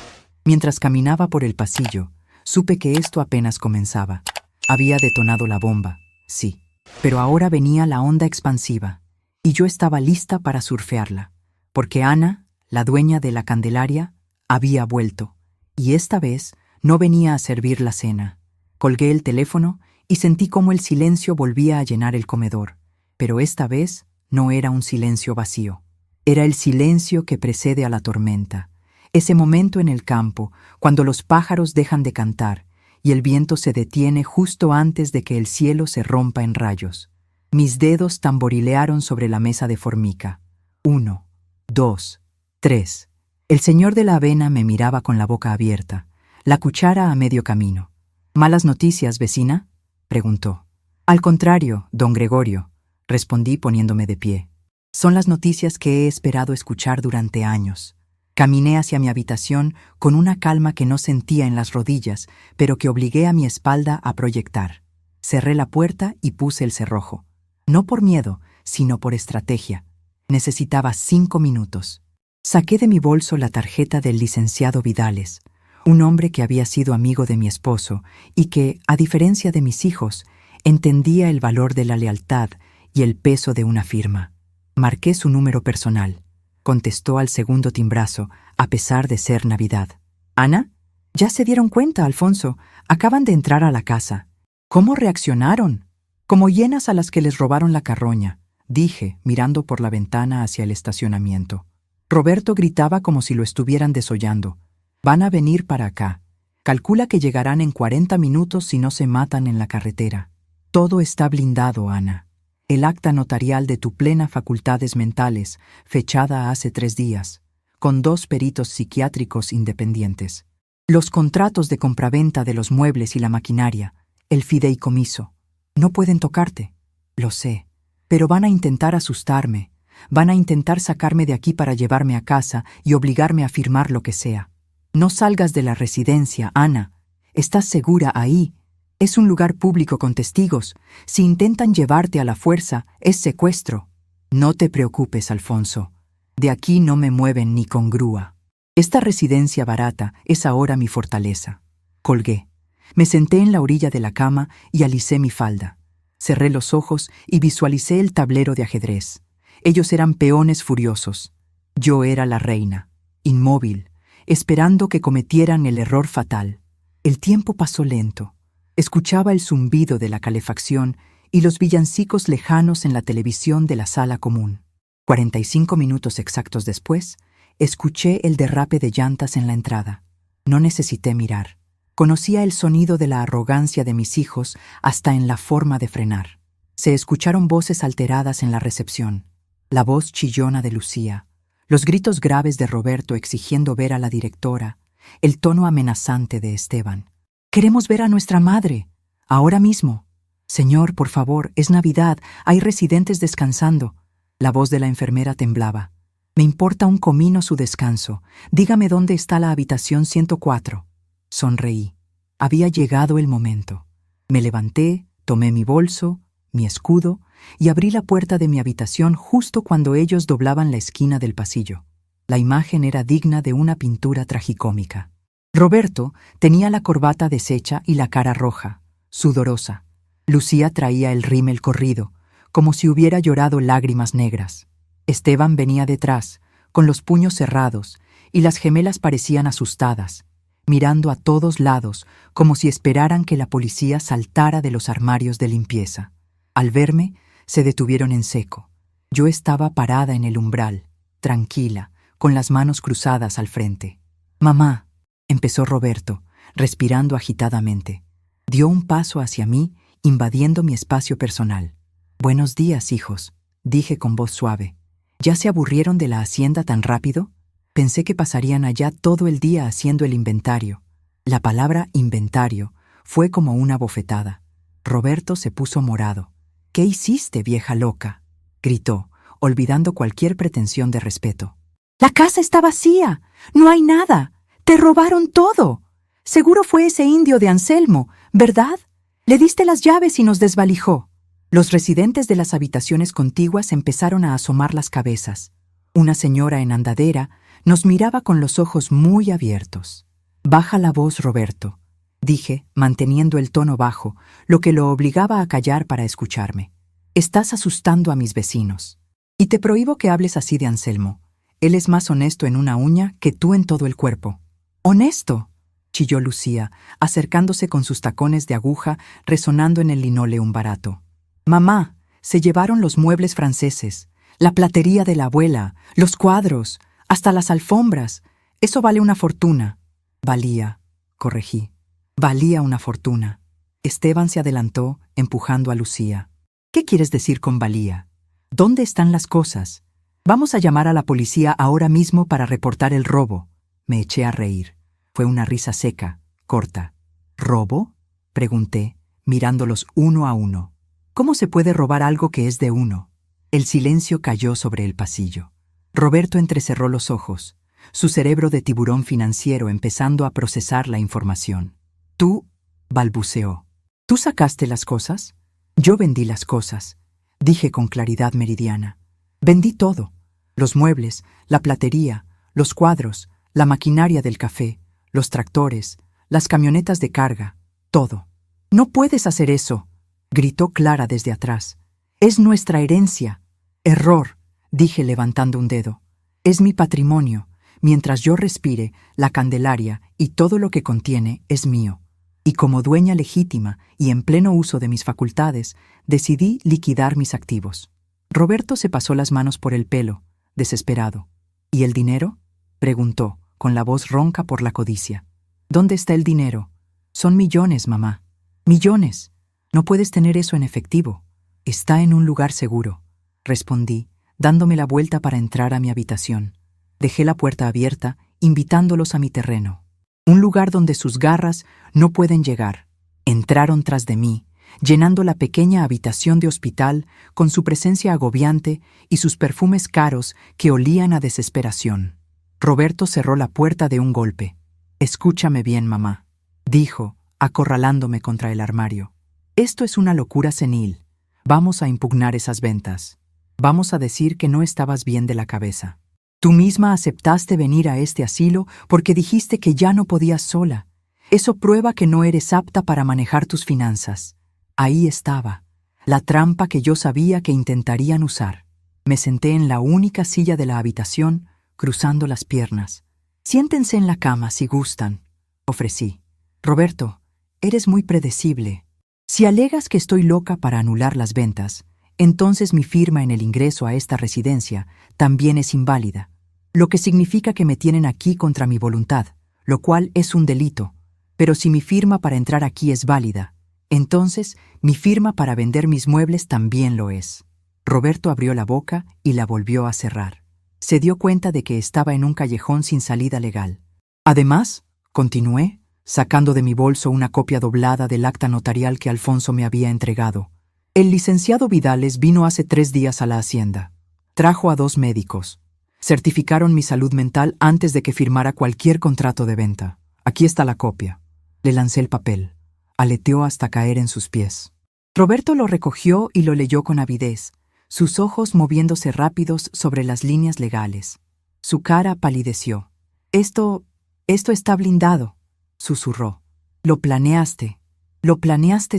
A: Mientras caminaba por el pasillo, supe que esto apenas comenzaba. Había detonado la bomba, sí, pero ahora venía la onda expansiva, y yo estaba lista para surfearla, porque Ana, la dueña de la Candelaria, había vuelto, y esta vez no venía a servir la cena. Colgué el teléfono y sentí cómo el silencio volvía a llenar el comedor, pero esta vez no era un silencio vacío. Era el silencio que precede a la tormenta, ese momento en el campo, cuando los pájaros dejan de cantar y el viento se detiene justo antes de que el cielo se rompa en rayos. Mis dedos tamborilearon sobre la mesa de formica. 1, 2, 3. El señor de la avena me miraba con la boca abierta, la cuchara a medio camino. ¿Malas noticias, vecina?, preguntó. Al contrario, don Gregorio, respondí poniéndome de pie. Son las noticias que he esperado escuchar durante años. Caminé hacia mi habitación con una calma que no sentía en las rodillas, pero que obligué a mi espalda a proyectar. Cerré la puerta y puse el cerrojo. No por miedo, sino por estrategia. Necesitaba 5 minutos. Saqué de mi bolso la tarjeta del licenciado Vidales, un hombre que había sido amigo de mi esposo y que, a diferencia de mis hijos, entendía el valor de la lealtad y el peso de una firma. Marqué su número personal. Contestó al segundo timbrazo, a pesar de ser Navidad. ¿Ana? Ya se dieron cuenta, Alfonso. Acaban de entrar a la casa. ¿Cómo reaccionaron? Como hienas a las que les robaron la carroña, dije, mirando por la ventana hacia el estacionamiento. Roberto gritaba como si lo estuvieran desollando. Van a venir para acá. Calcula que llegarán en 40 minutos si no se matan en la carretera. Todo está blindado, Ana. El acta notarial de tu plena facultades mentales, fechada hace 3 días, con 2 peritos psiquiátricos independientes. Los contratos de compraventa de los muebles y la maquinaria, el fideicomiso. No pueden tocarte, lo sé, pero van a intentar asustarme, van a intentar sacarme de aquí para llevarme a casa y obligarme a firmar lo que sea. No salgas de la residencia, Ana. Estás segura ahí. Es un lugar público con testigos. Si intentan llevarte a la fuerza, es secuestro. No te preocupes, Alfonso. De aquí no me mueven ni con grúa. Esta residencia barata es ahora mi fortaleza. Colgué. Me senté en la orilla de la cama y alisé mi falda. Cerré los ojos y visualicé el tablero de ajedrez. Ellos eran peones furiosos. Yo era la reina, inmóvil, esperando que cometieran el error fatal. El tiempo pasó lento. Escuchaba el zumbido de la calefacción y los villancicos lejanos en la televisión de la sala común. 45 minutos exactos después, escuché el derrape de llantas en la entrada. No necesité mirar. Conocía el sonido de la arrogancia de mis hijos hasta en la forma de frenar. Se escucharon voces alteradas en la recepción. La voz chillona de Lucía, los gritos graves de Roberto exigiendo ver a la directora, el tono amenazante de Esteban. «Queremos ver a nuestra madre, ahora mismo. Señor, por favor, es Navidad, hay residentes descansando». La voz de la enfermera temblaba. «Me importa un comino su descanso. Dígame dónde está la habitación 104». Sonreí. Había llegado el momento. Me levanté, tomé mi bolso, mi escudo, y abrí la puerta de mi habitación justo cuando ellos doblaban la esquina del pasillo. La imagen era digna de una pintura tragicómica. Roberto tenía la corbata deshecha y la cara roja, sudorosa. Lucía traía el rímel corrido, como si hubiera llorado lágrimas negras. Esteban venía detrás, con los puños cerrados, y las gemelas parecían asustadas, mirando a todos lados como si esperaran que la policía saltara de los armarios de limpieza. Al verme, se detuvieron en seco. Yo estaba parada en el umbral, tranquila, con las manos cruzadas al frente. «Mamá», empezó Roberto, respirando agitadamente. Dio un paso hacia mí, invadiendo mi espacio personal. «Buenos días, hijos», dije con voz suave. «¿Ya se aburrieron de la hacienda tan rápido? Pensé que pasarían allá todo el día haciendo el inventario». La palabra inventario fue como una bofetada. Roberto se puso morado. «¿Qué hiciste, vieja loca?», gritó, olvidando cualquier pretensión de respeto. «La casa está vacía. No hay nada. Te robaron todo». Seguro fue ese indio de Anselmo, ¿verdad? Le diste las llaves y nos desvalijó. Los residentes de las habitaciones contiguas empezaron a asomar las cabezas. Una señora en andadera nos miraba con los ojos muy abiertos. «Baja la voz, Roberto», dije, manteniendo el tono bajo, lo que lo obligaba a callar para escucharme. «Estás asustando a mis vecinos. Y te prohíbo que hables así de Anselmo. Él es más honesto en una uña que tú en todo el cuerpo». «¿Honesto?», chilló Lucía, acercándose con sus tacones de aguja resonando en el linéleum barato. «Mamá, se llevaron los muebles franceses, la platería de la abuela, los cuadros, hasta las alfombras. Eso vale una fortuna». «Valía», corregí. «Valía una fortuna». Esteban se adelantó, empujando a Lucía. «¿Qué quieres decir con valía? ¿Dónde están las cosas? Vamos a llamar a la policía ahora mismo para reportar el robo». Me eché a reír. Fue una risa seca, corta. «¿Robo?», pregunté, mirándolos uno a uno. «¿Cómo se puede robar algo que es de uno?». El silencio cayó sobre el pasillo. Roberto entrecerró los ojos, su cerebro de tiburón financiero empezando a procesar la información. «Tú», balbuceó. «¿Tú sacaste las cosas?». «Yo vendí las cosas», dije con claridad meridiana. «Vendí todo. Los muebles, la platería, los cuadros, la maquinaria del café, los tractores, las camionetas de carga, todo». «No puedes hacer eso», gritó Clara desde atrás. «Es nuestra herencia». «Error», dije levantando un dedo. «Es mi patrimonio. Mientras yo respire, la Candelaria y todo lo que contiene es mío. Y como dueña legítima y en pleno uso de mis facultades, decidí liquidar mis activos». Roberto se pasó las manos por el pelo, desesperado. «¿Y el dinero?», preguntó, con la voz ronca por la codicia. «¿Dónde está el dinero?». «Son millones, mamá». «Millones. No puedes tener eso en efectivo». «Está en un lugar seguro», respondí, dándome la vuelta para entrar a mi habitación. Dejé la puerta abierta, invitándolos a mi terreno. Un lugar donde sus garras no pueden llegar. Entraron tras de mí, llenando la pequeña habitación de hospital con su presencia agobiante y sus perfumes caros que olían a desesperación. Roberto cerró la puerta de un golpe. «Escúchame bien, mamá», dijo, acorralándome contra el armario. «Esto es una locura senil. Vamos a impugnar esas ventas. Vamos a decir que no estabas bien de la cabeza. Tú misma aceptaste venir a este asilo porque dijiste que ya no podías sola. Eso prueba que no eres apta para manejar tus finanzas». Ahí estaba, la trampa que yo sabía que intentarían usar. Me senté en la única silla de la habitación, cruzando las piernas. «Siéntense en la cama si gustan», ofrecí. «Roberto, eres muy predecible. Si alegas que estoy loca para anular las ventas, entonces mi firma en el ingreso a esta residencia también es inválida, lo que significa que me tienen aquí contra mi voluntad, lo cual es un delito. Pero si mi firma para entrar aquí es válida, entonces mi firma para vender mis muebles también lo es». Roberto abrió la boca y la volvió a cerrar. Se dio cuenta de que estaba en un callejón sin salida legal. «Además», continué, sacando de mi bolso una copia doblada del acta notarial que Alfonso me había entregado, «el licenciado Vidales vino hace 3 días a la hacienda. Trajo a 2 médicos. Certificaron mi salud mental antes de que firmara cualquier contrato de venta. Aquí está la copia». Le lancé el papel. Aleteó hasta caer en sus pies. Roberto lo recogió y lo leyó con avidez, sus ojos moviéndose rápidos sobre las líneas legales. Su cara palideció. Esto está blindado», susurró. Lo planeaste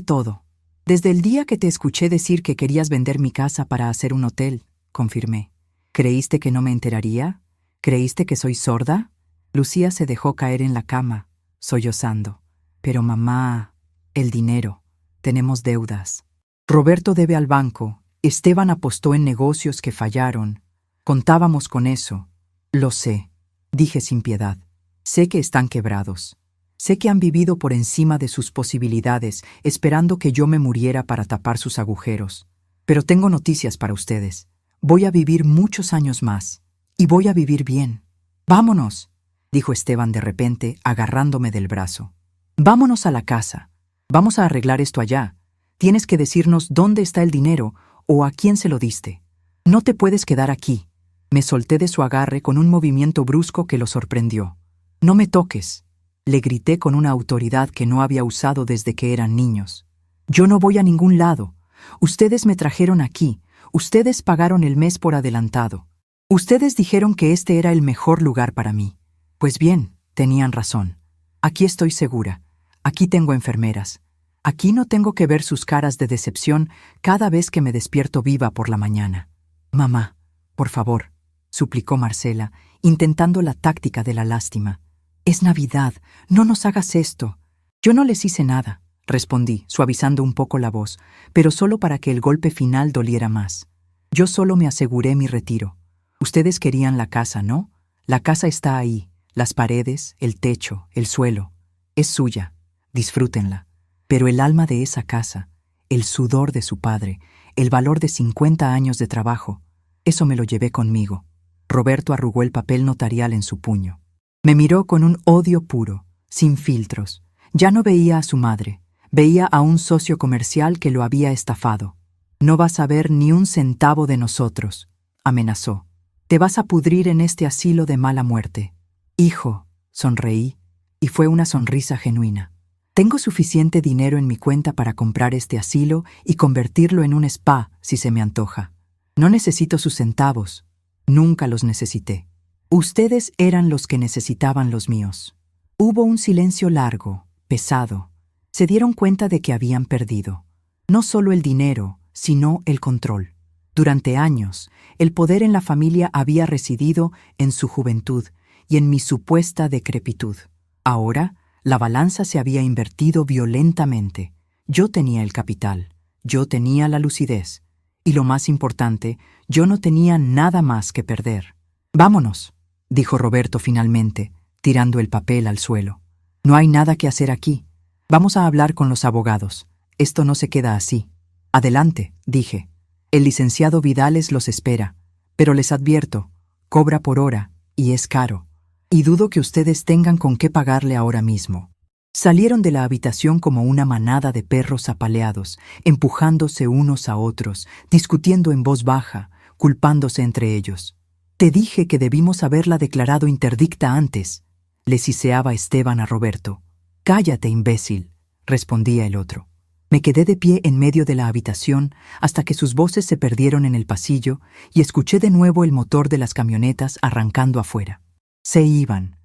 A: todo. Desde el día que te escuché decir que querías vender mi casa para hacer un hotel», confirmé. «¿Creíste que no me enteraría? ¿Creíste que soy sorda?». Lucía se dejó caer en la cama, sollozando. «Pero mamá, el dinero. Tenemos deudas. Roberto debe al banco. Esteban apostó en negocios que fallaron. Contábamos con eso». «Lo sé», dije sin piedad. «Sé que están quebrados. Sé que han vivido por encima de sus posibilidades, esperando que yo me muriera para tapar sus agujeros. Pero tengo noticias para ustedes. Voy a vivir muchos años más. Y voy a vivir bien. Vámonos», dijo Esteban de repente, agarrándome del brazo. «Vámonos a la casa. Vamos a arreglar esto allá. Tienes que decirnos dónde está el dinero o a quién se lo diste. No te puedes quedar aquí». Me solté de su agarre con un movimiento brusco que lo sorprendió. «No me toques». Le grité con una autoridad que no había usado desde que eran niños. Yo no voy a ningún lado. Ustedes me trajeron aquí. Ustedes pagaron el mes por adelantado. Ustedes dijeron que este era el mejor lugar para mí. Pues bien, tenían razón. Aquí estoy segura. Aquí tengo enfermeras. Aquí no tengo que ver sus caras de decepción cada vez que me despierto viva por la mañana. Mamá, por favor, suplicó Marcela, intentando la táctica de la lástima. Es Navidad, no nos hagas esto. Yo no les hice nada, respondí, suavizando un poco la voz, pero solo para que el golpe final doliera más. Yo solo me aseguré mi retiro. Ustedes querían la casa, ¿no? La casa está ahí, las paredes, el techo, el suelo. Es suya, disfrútenla. Pero el alma de esa casa, el sudor de su padre, el valor de 50 años de trabajo, eso me lo llevé conmigo. Roberto arrugó el papel notarial en su puño. Me miró con un odio puro, sin filtros. Ya no veía a su madre, veía a un socio comercial que lo había estafado. No vas a ver ni un centavo de nosotros, amenazó. Te vas a pudrir en este asilo de mala muerte. Hijo, sonreí, y fue una sonrisa genuina. Tengo suficiente dinero en mi cuenta para comprar este asilo y convertirlo en un spa si se me antoja. No necesito sus centavos. Nunca los necesité. Ustedes eran los que necesitaban los míos. Hubo un silencio largo, pesado. Se dieron cuenta de que habían perdido. No solo el dinero, sino el control. Durante años, el poder en la familia había residido en su juventud y en mi supuesta decrepitud. Ahora, la balanza se había invertido violentamente. Yo tenía el capital, yo tenía la lucidez, y lo más importante, yo no tenía nada más que perder. «Vámonos», dijo Roberto finalmente, tirando el papel al suelo. «No hay nada que hacer aquí. Vamos a hablar con los abogados. Esto no se queda así». «Adelante», dije. «El licenciado Vidales los espera, pero les advierto, cobra por hora y es caro. Y dudo que ustedes tengan con qué pagarle ahora mismo». Salieron de la habitación como una manada de perros apaleados, empujándose unos a otros, discutiendo en voz baja, culpándose entre ellos. «Te dije que debimos haberla declarado interdicta antes», le siseaba Esteban a Roberto. «Cállate, imbécil», respondía el otro. Me quedé de pie en medio de la habitación hasta que sus voces se perdieron en el pasillo y escuché de nuevo el motor de las camionetas arrancando afuera. Se iban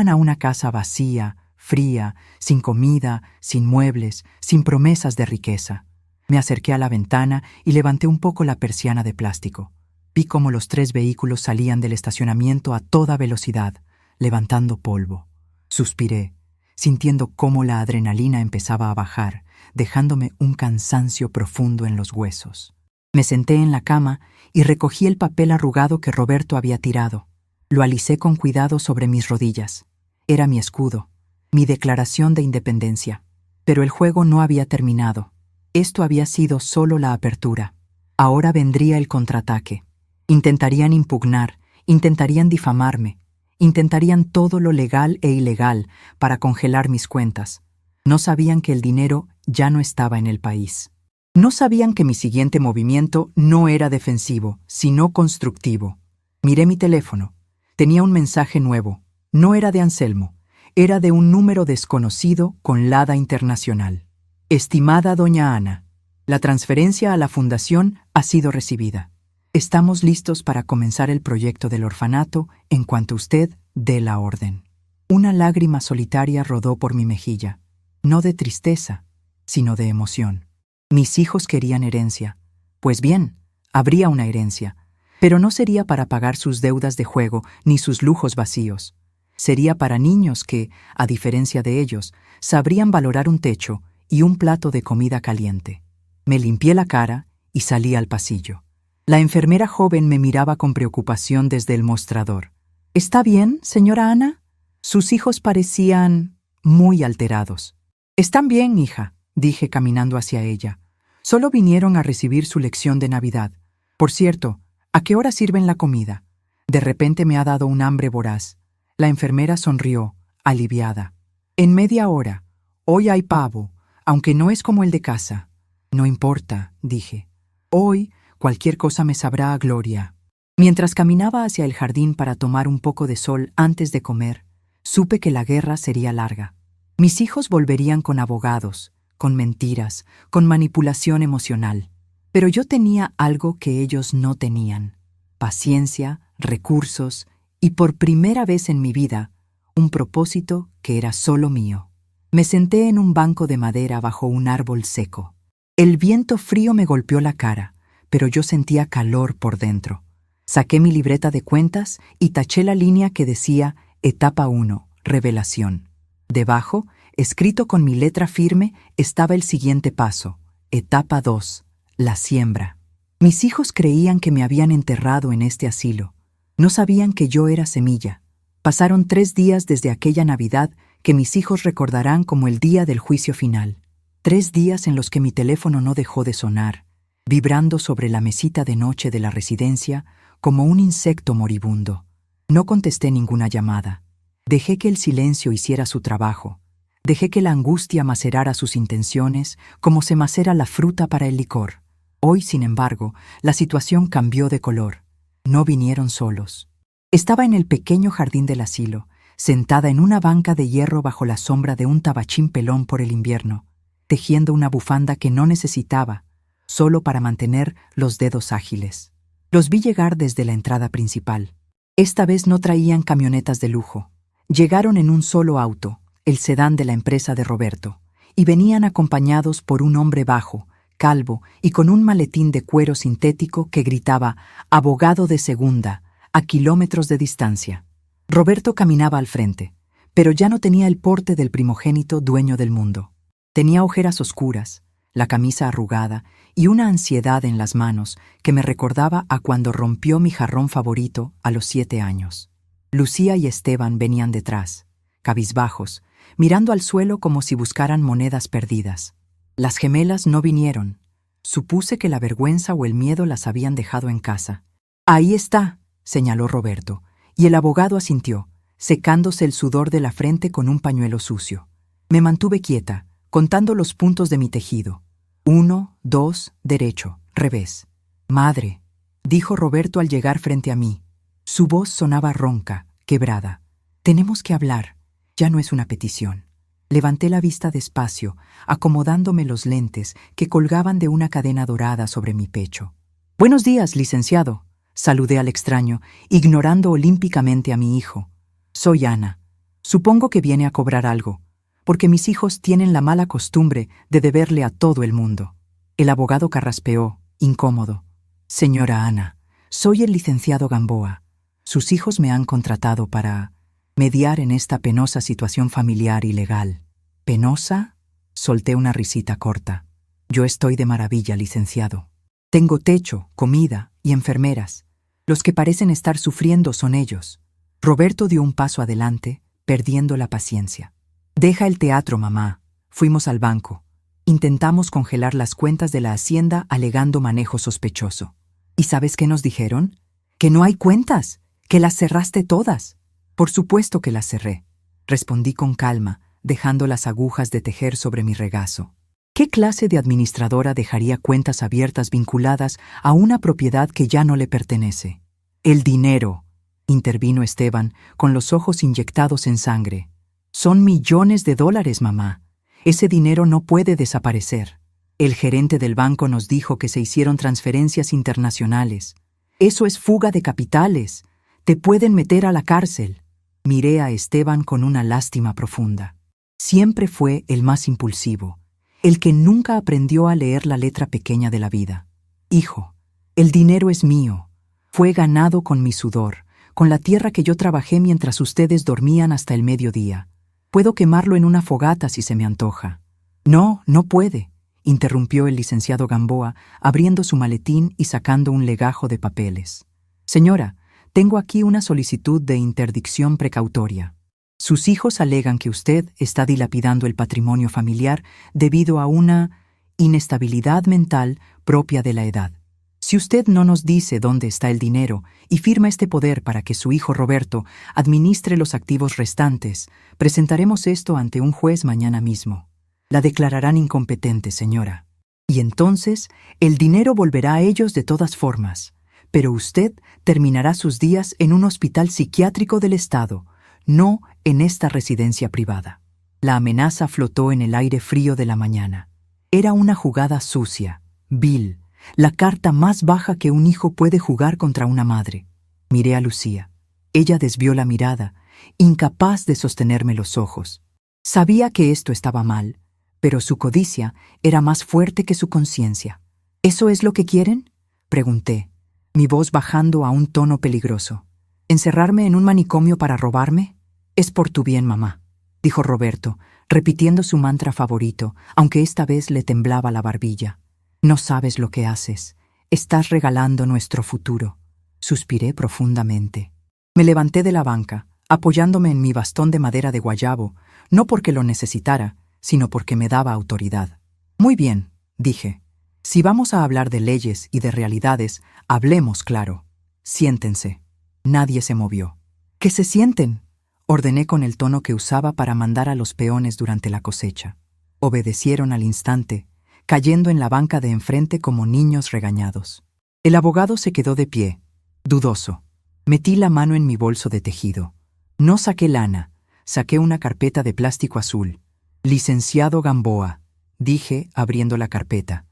A: a una casa vacía, fría, sin comida, sin muebles, sin promesas de riqueza. Me acerqué a la ventana y levanté un poco la persiana de plástico. Vi cómo los 3 vehículos salían del estacionamiento a toda velocidad, levantando polvo. Suspiré, sintiendo cómo la adrenalina empezaba a bajar, dejándome un cansancio profundo en los huesos. Me senté en la cama y recogí el papel arrugado que Roberto había tirado. Lo alicé con cuidado sobre mis rodillas. Era mi escudo, mi declaración de independencia. Pero el juego no había terminado. Esto había sido solo la apertura. Ahora vendría el contraataque. Intentarían impugnar, intentarían difamarme, intentarían todo lo legal e ilegal para congelar mis cuentas. No sabían que el dinero ya no estaba en el país. No sabían que mi siguiente movimiento no era defensivo, sino constructivo. Miré mi teléfono. Tenía un mensaje nuevo. No era de Anselmo. Era de un número desconocido con LADA internacional. «Estimada doña Ana, la transferencia a la fundación ha sido recibida. Estamos listos para comenzar el proyecto del orfanato en cuanto usted dé la orden». Una lágrima solitaria rodó por mi mejilla. No de tristeza, sino de emoción. Mis hijos querían herencia. Pues bien, habría una herencia. Pero no sería para pagar sus deudas de juego ni sus lujos vacíos. Sería para niños que, a diferencia de ellos, sabrían valorar un techo y un plato de comida caliente. Me limpié la cara y salí al pasillo. La enfermera joven me miraba con preocupación desde el mostrador. «¿Está bien, señora Ana?» Sus hijos parecían muy alterados. «Están bien, hija», dije caminando hacia ella. «Solo vinieron a recibir su lección de Navidad. Por cierto, ¿a qué hora sirven la comida? De repente me ha dado un hambre voraz». La enfermera sonrió, aliviada. «En media hora. Hoy hay pavo, aunque no es como el de casa». «No importa», dije. «Hoy cualquier cosa me sabrá a gloria». Mientras caminaba hacia el jardín para tomar un poco de sol antes de comer, Supe que la guerra sería larga. Mis hijos volverían con abogados, con mentiras, con manipulación emocional. Pero yo tenía algo que ellos no tenían: paciencia, recursos y, por primera vez en mi vida, un propósito que era solo mío. Me senté en un banco de madera bajo un árbol seco. El viento frío me golpeó la cara, pero yo sentía calor por dentro. Saqué mi libreta de cuentas y taché la línea que decía Etapa 1, Revelación. Debajo, escrito con mi letra firme, estaba el siguiente paso: Etapa 2, la siembra. Mis hijos creían que me habían enterrado en este asilo. No sabían que yo era semilla. Pasaron 3 días desde aquella Navidad que mis hijos recordarán como el día del juicio final. 3 días en los que mi teléfono no dejó de sonar, vibrando sobre la mesita de noche de la residencia como un insecto moribundo. No contesté ninguna llamada. Dejé que el silencio hiciera su trabajo. Dejé que la angustia macerara sus intenciones como se macera la fruta para el licor. Hoy, sin embargo, la situación cambió de color. No vinieron solos. Estaba en el pequeño jardín del asilo, sentada en una banca de hierro bajo la sombra de un tabachín pelón por el invierno, tejiendo una bufanda que no necesitaba, solo para mantener los dedos ágiles. Los vi llegar desde la entrada principal. Esta vez no traían camionetas de lujo. Llegaron en un solo auto, el sedán de la empresa de Roberto, y venían acompañados por un hombre bajo, calvo y con un maletín de cuero sintético que gritaba «Abogado de segunda», a kilómetros de distancia. Roberto caminaba al frente, pero ya no tenía el porte del primogénito dueño del mundo. Tenía ojeras oscuras, la camisa arrugada y una ansiedad en las manos que me recordaba a cuando rompió mi jarrón favorito a los 7 años. Lucía y Esteban venían detrás, cabizbajos, mirando al suelo como si buscaran monedas perdidas. Las gemelas no vinieron. Supuse que la vergüenza o el miedo las habían dejado en casa. «Ahí está», señaló Roberto, y el abogado asintió, secándose el sudor de la frente con un pañuelo sucio. Me mantuve quieta, contando los puntos de mi tejido. 1, 2, derecho, revés. «Madre», dijo Roberto al llegar frente a mí. Su voz sonaba ronca, quebrada. «Tenemos que hablar. Ya no es una petición». Levanté la vista despacio, acomodándome los lentes que colgaban de una cadena dorada sobre mi pecho. «Buenos días, licenciado», saludé al extraño, ignorando olímpicamente a mi hijo. «Soy Ana. Supongo que viene a cobrar algo, porque mis hijos tienen la mala costumbre de deberle a todo el mundo». El abogado carraspeó, incómodo. «Señora Ana, soy el licenciado Gamboa. Sus hijos me han contratado para mediar en esta penosa situación familiar y legal». «¿Penosa?», solté una risita corta. «Yo estoy de maravilla, licenciado. Tengo techo, comida y enfermeras. Los que parecen estar sufriendo son ellos». Roberto dio un paso adelante, perdiendo la paciencia. «Deja el teatro, mamá». Fuimos al banco. Intentamos congelar las cuentas de la hacienda alegando manejo sospechoso. ¿Y sabes qué nos dijeron? «Que no hay cuentas, que las cerraste todas». «Por supuesto que las cerré», respondí con calma, dejando las agujas de tejer sobre mi regazo. ¿Qué clase de administradora dejaría cuentas abiertas vinculadas a una propiedad que ya no le pertenece? «El dinero», intervino Esteban, con los ojos inyectados en sangre. «Son millones de dólares, mamá. Ese dinero no puede desaparecer. El gerente del banco nos dijo que se hicieron transferencias internacionales. Eso es fuga de capitales. Te pueden meter a la cárcel». Miré a Esteban con una lástima profunda. Siempre fue el más impulsivo, el que nunca aprendió a leer la letra pequeña de la vida. «Hijo, el dinero es mío. Fue ganado con mi sudor, con la tierra que yo trabajé mientras ustedes dormían hasta el mediodía. Puedo quemarlo en una fogata si se me antoja». «No, no puede», interrumpió el licenciado Gamboa, abriendo su maletín y sacando un legajo de papeles. «Señora, tengo aquí una solicitud de interdicción precautoria. Sus hijos alegan que usted está dilapidando el patrimonio familiar debido a una inestabilidad mental propia de la edad. Si usted no nos dice dónde está el dinero y firma este poder para que su hijo Roberto administre los activos restantes, presentaremos esto ante un juez mañana mismo. La declararán incompetente, señora. Y entonces el dinero volverá a ellos de todas formas, pero usted terminará sus días en un hospital psiquiátrico del Estado, no en esta residencia privada. La amenaza flotó en el aire frío de la mañana. Era una jugada sucia, vil, la carta más baja que un hijo puede jugar contra una madre. Miré a Lucía. Ella desvió la mirada, incapaz de sostenerme los ojos. Sabía que esto estaba mal, pero su codicia era más fuerte que su conciencia. ¿Eso es lo que quieren?, pregunté, mi voz bajando a un tono peligroso. ¿Encerrarme en un manicomio para robarme? Es por tu bien, mamá, dijo Roberto, repitiendo su mantra favorito, aunque esta vez le temblaba la barbilla. No sabes lo que haces. Estás regalando nuestro futuro. Suspiré profundamente. Me levanté de la banca, apoyándome en mi bastón de madera de guayabo, no porque lo necesitara, sino porque me daba autoridad. Muy bien, dije. Si vamos a hablar de leyes y de realidades, hablemos claro. Siéntense. Nadie se movió. ¡Que se sienten!, ordené con el tono que usaba para mandar a los peones durante la cosecha. Obedecieron al instante, cayendo en la banca de enfrente como niños regañados. El abogado se quedó de pie, dudoso. Metí la mano en mi bolso de tejido. No saqué lana, saqué una carpeta de plástico azul. Licenciado Gamboa, dije, abriendo la carpeta.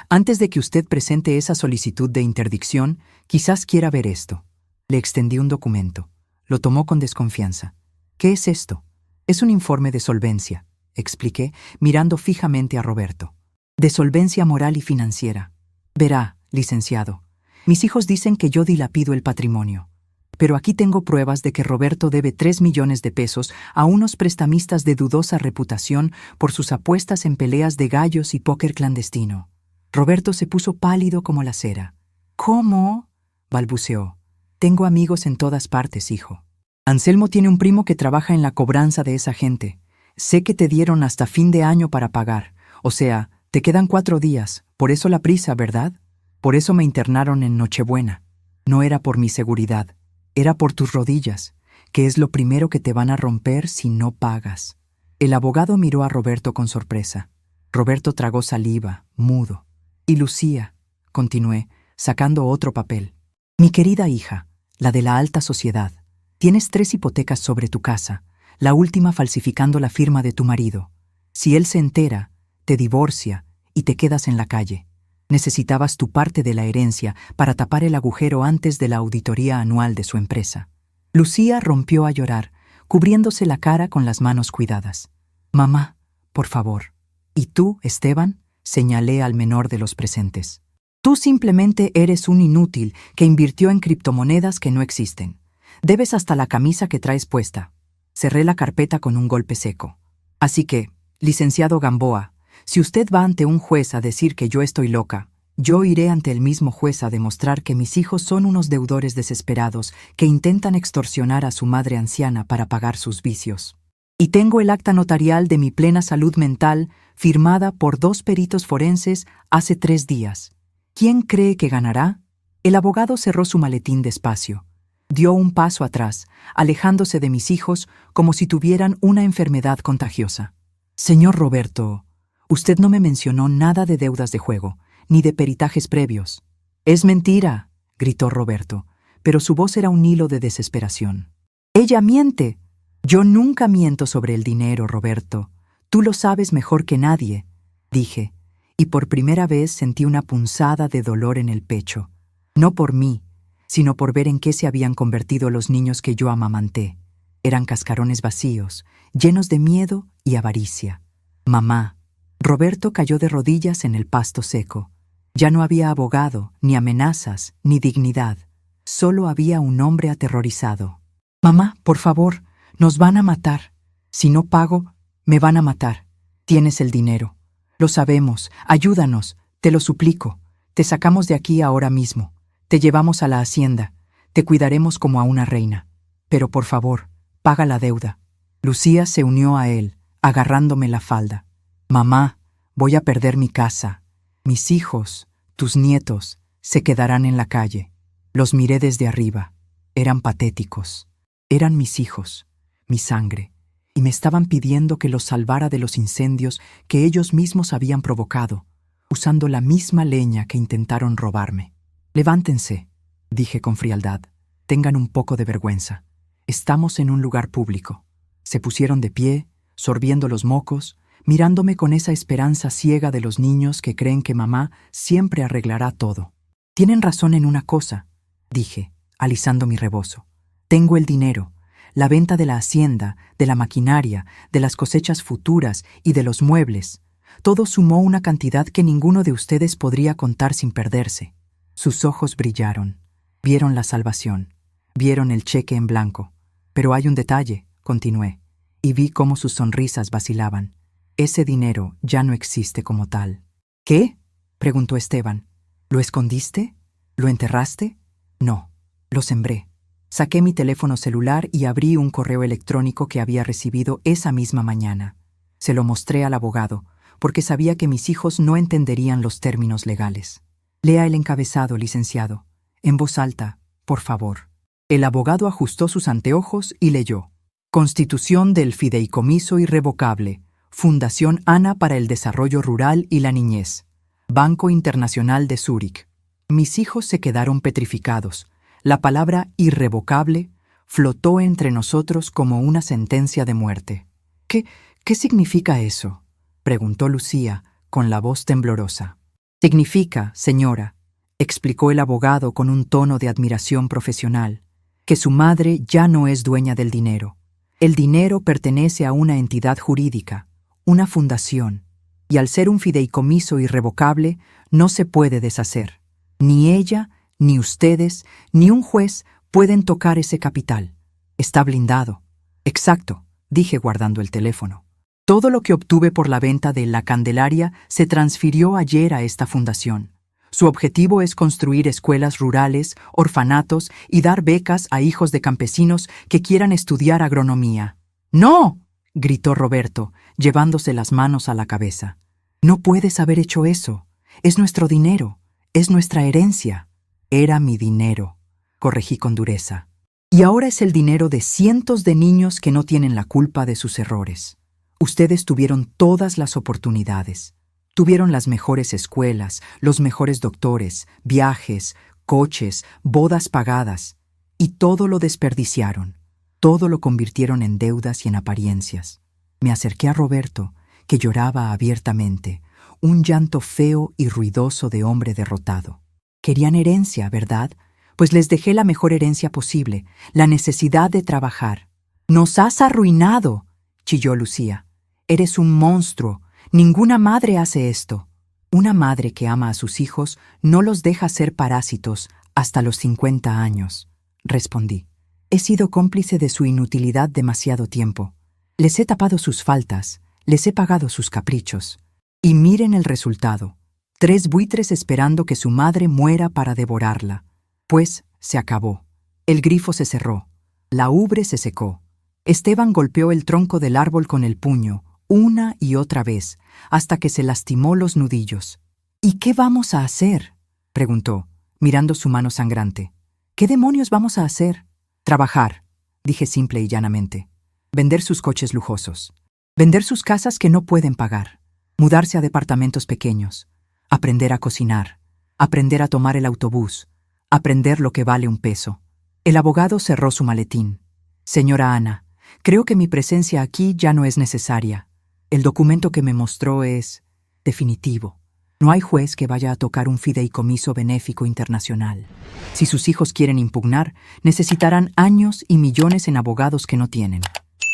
A: Antes de que usted presente esa solicitud de interdicción, quizás quiera ver esto. Le extendí un documento. Lo tomó con desconfianza. ¿Qué es esto? Es un informe de solvencia, expliqué, mirando fijamente a Roberto. De solvencia moral y financiera. Verá, licenciado, mis hijos dicen que yo dilapido el patrimonio. Pero aquí tengo pruebas de que Roberto debe 3 millones de pesos a unos prestamistas de dudosa reputación por sus apuestas en peleas de gallos y póker clandestino. Roberto se puso pálido como la cera. ¿Cómo?, balbuceó. Tengo amigos en todas partes, hijo. Anselmo tiene un primo que trabaja en la cobranza de esa gente. Sé que te dieron hasta fin de año para pagar. O sea, te quedan 4 días. Por eso la prisa, ¿verdad? Por eso me internaron en Nochebuena. No era por mi seguridad. Era por tus rodillas, que es lo primero que te van a romper si no pagas. El abogado miró a Roberto con sorpresa. Roberto tragó saliva, mudo. Y Lucía, continué, sacando otro papel. Mi querida hija, la de la alta sociedad, tienes 3 hipotecas sobre tu casa, la última falsificando la firma de tu marido. Si él se entera, te divorcia y te quedas en la calle. Necesitabas tu parte de la herencia para tapar el agujero antes de la auditoría anual de su empresa. Lucía rompió a llorar, cubriéndose la cara con las manos cuidadas. Mamá, por favor. ¿Y tú, Esteban?, señalé al menor de los presentes. Tú simplemente eres un inútil que invirtió en criptomonedas que no existen. Debes hasta la camisa que traes puesta. Cerré la carpeta con un golpe seco. Así que, licenciado Gamboa, si usted va ante un juez a decir que yo estoy loca, yo iré ante el mismo juez a demostrar que mis hijos son unos deudores desesperados que intentan extorsionar a su madre anciana para pagar sus vicios. Y tengo el acta notarial de mi plena salud mental firmada por 2 peritos forenses hace 3 días. ¿Quién cree que ganará? El abogado cerró su maletín despacio. Dio un paso atrás, alejándose de mis hijos como si tuvieran una enfermedad contagiosa. Señor Roberto, usted no me mencionó nada de deudas de juego, ni de peritajes previos. Es mentira, gritó Roberto, pero su voz era un hilo de desesperación. Ella miente. Yo nunca miento sobre el dinero, Roberto. Tú lo sabes mejor que nadie, dije, y por primera vez sentí una punzada de dolor en el pecho. No por mí, sino por ver en qué se habían convertido los niños que yo amamanté. Eran cascarones vacíos, llenos de miedo y avaricia. Mamá. Roberto cayó de rodillas en el pasto seco. Ya no había abogado, ni amenazas, ni dignidad. Solo había un hombre aterrorizado. Mamá, por favor, nos van a matar. Si no pago, me van a matar. Tienes el dinero. Lo sabemos. Ayúdanos. Te lo suplico. Te sacamos de aquí ahora mismo. Te llevamos a la hacienda. Te cuidaremos como a una reina. Pero por favor, paga la deuda. Lucía se unió a él, agarrándome la falda. Mamá, voy a perder mi casa. Mis hijos, tus nietos, se quedarán en la calle. Los miré desde arriba. Eran patéticos. Eran mis hijos, mi sangre, y me estaban pidiendo que los salvara de los incendios que ellos mismos habían provocado, usando la misma leña que intentaron robarme. Levántense, dije con frialdad. Tengan un poco de vergüenza. Estamos en un lugar público. Se pusieron de pie, sorbiendo los mocos, mirándome con esa esperanza ciega de los niños que creen que mamá siempre arreglará todo. Tienen razón en una cosa, dije, alisando mi rebozo. Tengo el dinero, la venta de la hacienda, de la maquinaria, de las cosechas futuras y de los muebles. Todo sumó una cantidad que ninguno de ustedes podría contar sin perderse. Sus ojos brillaron. Vieron la salvación. Vieron el cheque en blanco. Pero hay un detalle, continué, y vi cómo sus sonrisas vacilaban. Ese dinero ya no existe como tal. ¿Qué? Preguntó Esteban. ¿Lo escondiste? ¿Lo enterraste? No, lo sembré. Saqué mi teléfono celular y abrí un correo electrónico que había recibido esa misma mañana. Se lo mostré al abogado, porque sabía que mis hijos no entenderían los términos legales. Lea el encabezado, licenciado. En voz alta, por favor. El abogado ajustó sus anteojos y leyó. Constitución del Fideicomiso Irrevocable. Fundación Ana para el Desarrollo Rural y la Niñez. Banco Internacional de Zúrich. Mis hijos se quedaron petrificados. La palabra irrevocable flotó entre nosotros como una sentencia de muerte. ¿Qué significa eso?, preguntó Lucía, con la voz temblorosa. Significa, señora, explicó el abogado con un tono de admiración profesional, que su madre ya no es dueña del dinero. El dinero pertenece a una entidad jurídica, una fundación, y al ser un fideicomiso irrevocable, no se puede deshacer. Ni ella, ni ustedes, ni un juez pueden tocar ese capital. Está blindado. Exacto, dije guardando el teléfono. Todo lo que obtuve por la venta de La Candelaria se transfirió ayer a esta fundación. Su objetivo es construir escuelas rurales, orfanatos y dar becas a hijos de campesinos que quieran estudiar agronomía. ¡No!, gritó Roberto, llevándose las manos a la cabeza. No puedes haber hecho eso. Es nuestro dinero. Es nuestra herencia. Era mi dinero, corregí con dureza. Y ahora es el dinero de cientos de niños que no tienen la culpa de sus errores. Ustedes tuvieron todas las oportunidades. Tuvieron las mejores escuelas, los mejores doctores, viajes, coches, bodas pagadas. Y todo lo desperdiciaron. Todo lo convirtieron en deudas y en apariencias. Me acerqué a Roberto, que lloraba abiertamente, un llanto feo y ruidoso de hombre derrotado. Querían herencia, ¿verdad? Pues les dejé la mejor herencia posible, la necesidad de trabajar. ¡Nos has arruinado!, chilló Lucía. Eres un monstruo. Ninguna madre hace esto. Una madre que ama a sus hijos no los deja ser parásitos hasta los 50 años, respondí. He sido cómplice de su inutilidad demasiado tiempo. Les he tapado sus faltas, les he pagado sus caprichos. Y miren el resultado. 3 buitres esperando que su madre muera para devorarla. Pues se acabó. El grifo se cerró. La ubre se secó. Esteban golpeó el tronco del árbol con el puño, una y otra vez, hasta que se lastimó los nudillos. ¿Y qué vamos a hacer?, preguntó, mirando su mano sangrante. ¿Qué demonios vamos a hacer? Trabajar, dije simple y llanamente. Vender sus coches lujosos. Vender sus casas que no pueden pagar. Mudarse a departamentos pequeños. Aprender a cocinar. Aprender a tomar el autobús. Aprender lo que vale un peso. El abogado cerró su maletín. Señora Ana, creo que mi presencia aquí ya no es necesaria. El documento que me mostró es definitivo. No hay juez que vaya a tocar un fideicomiso benéfico internacional. Si sus hijos quieren impugnar, necesitarán años y millones en abogados que no tienen.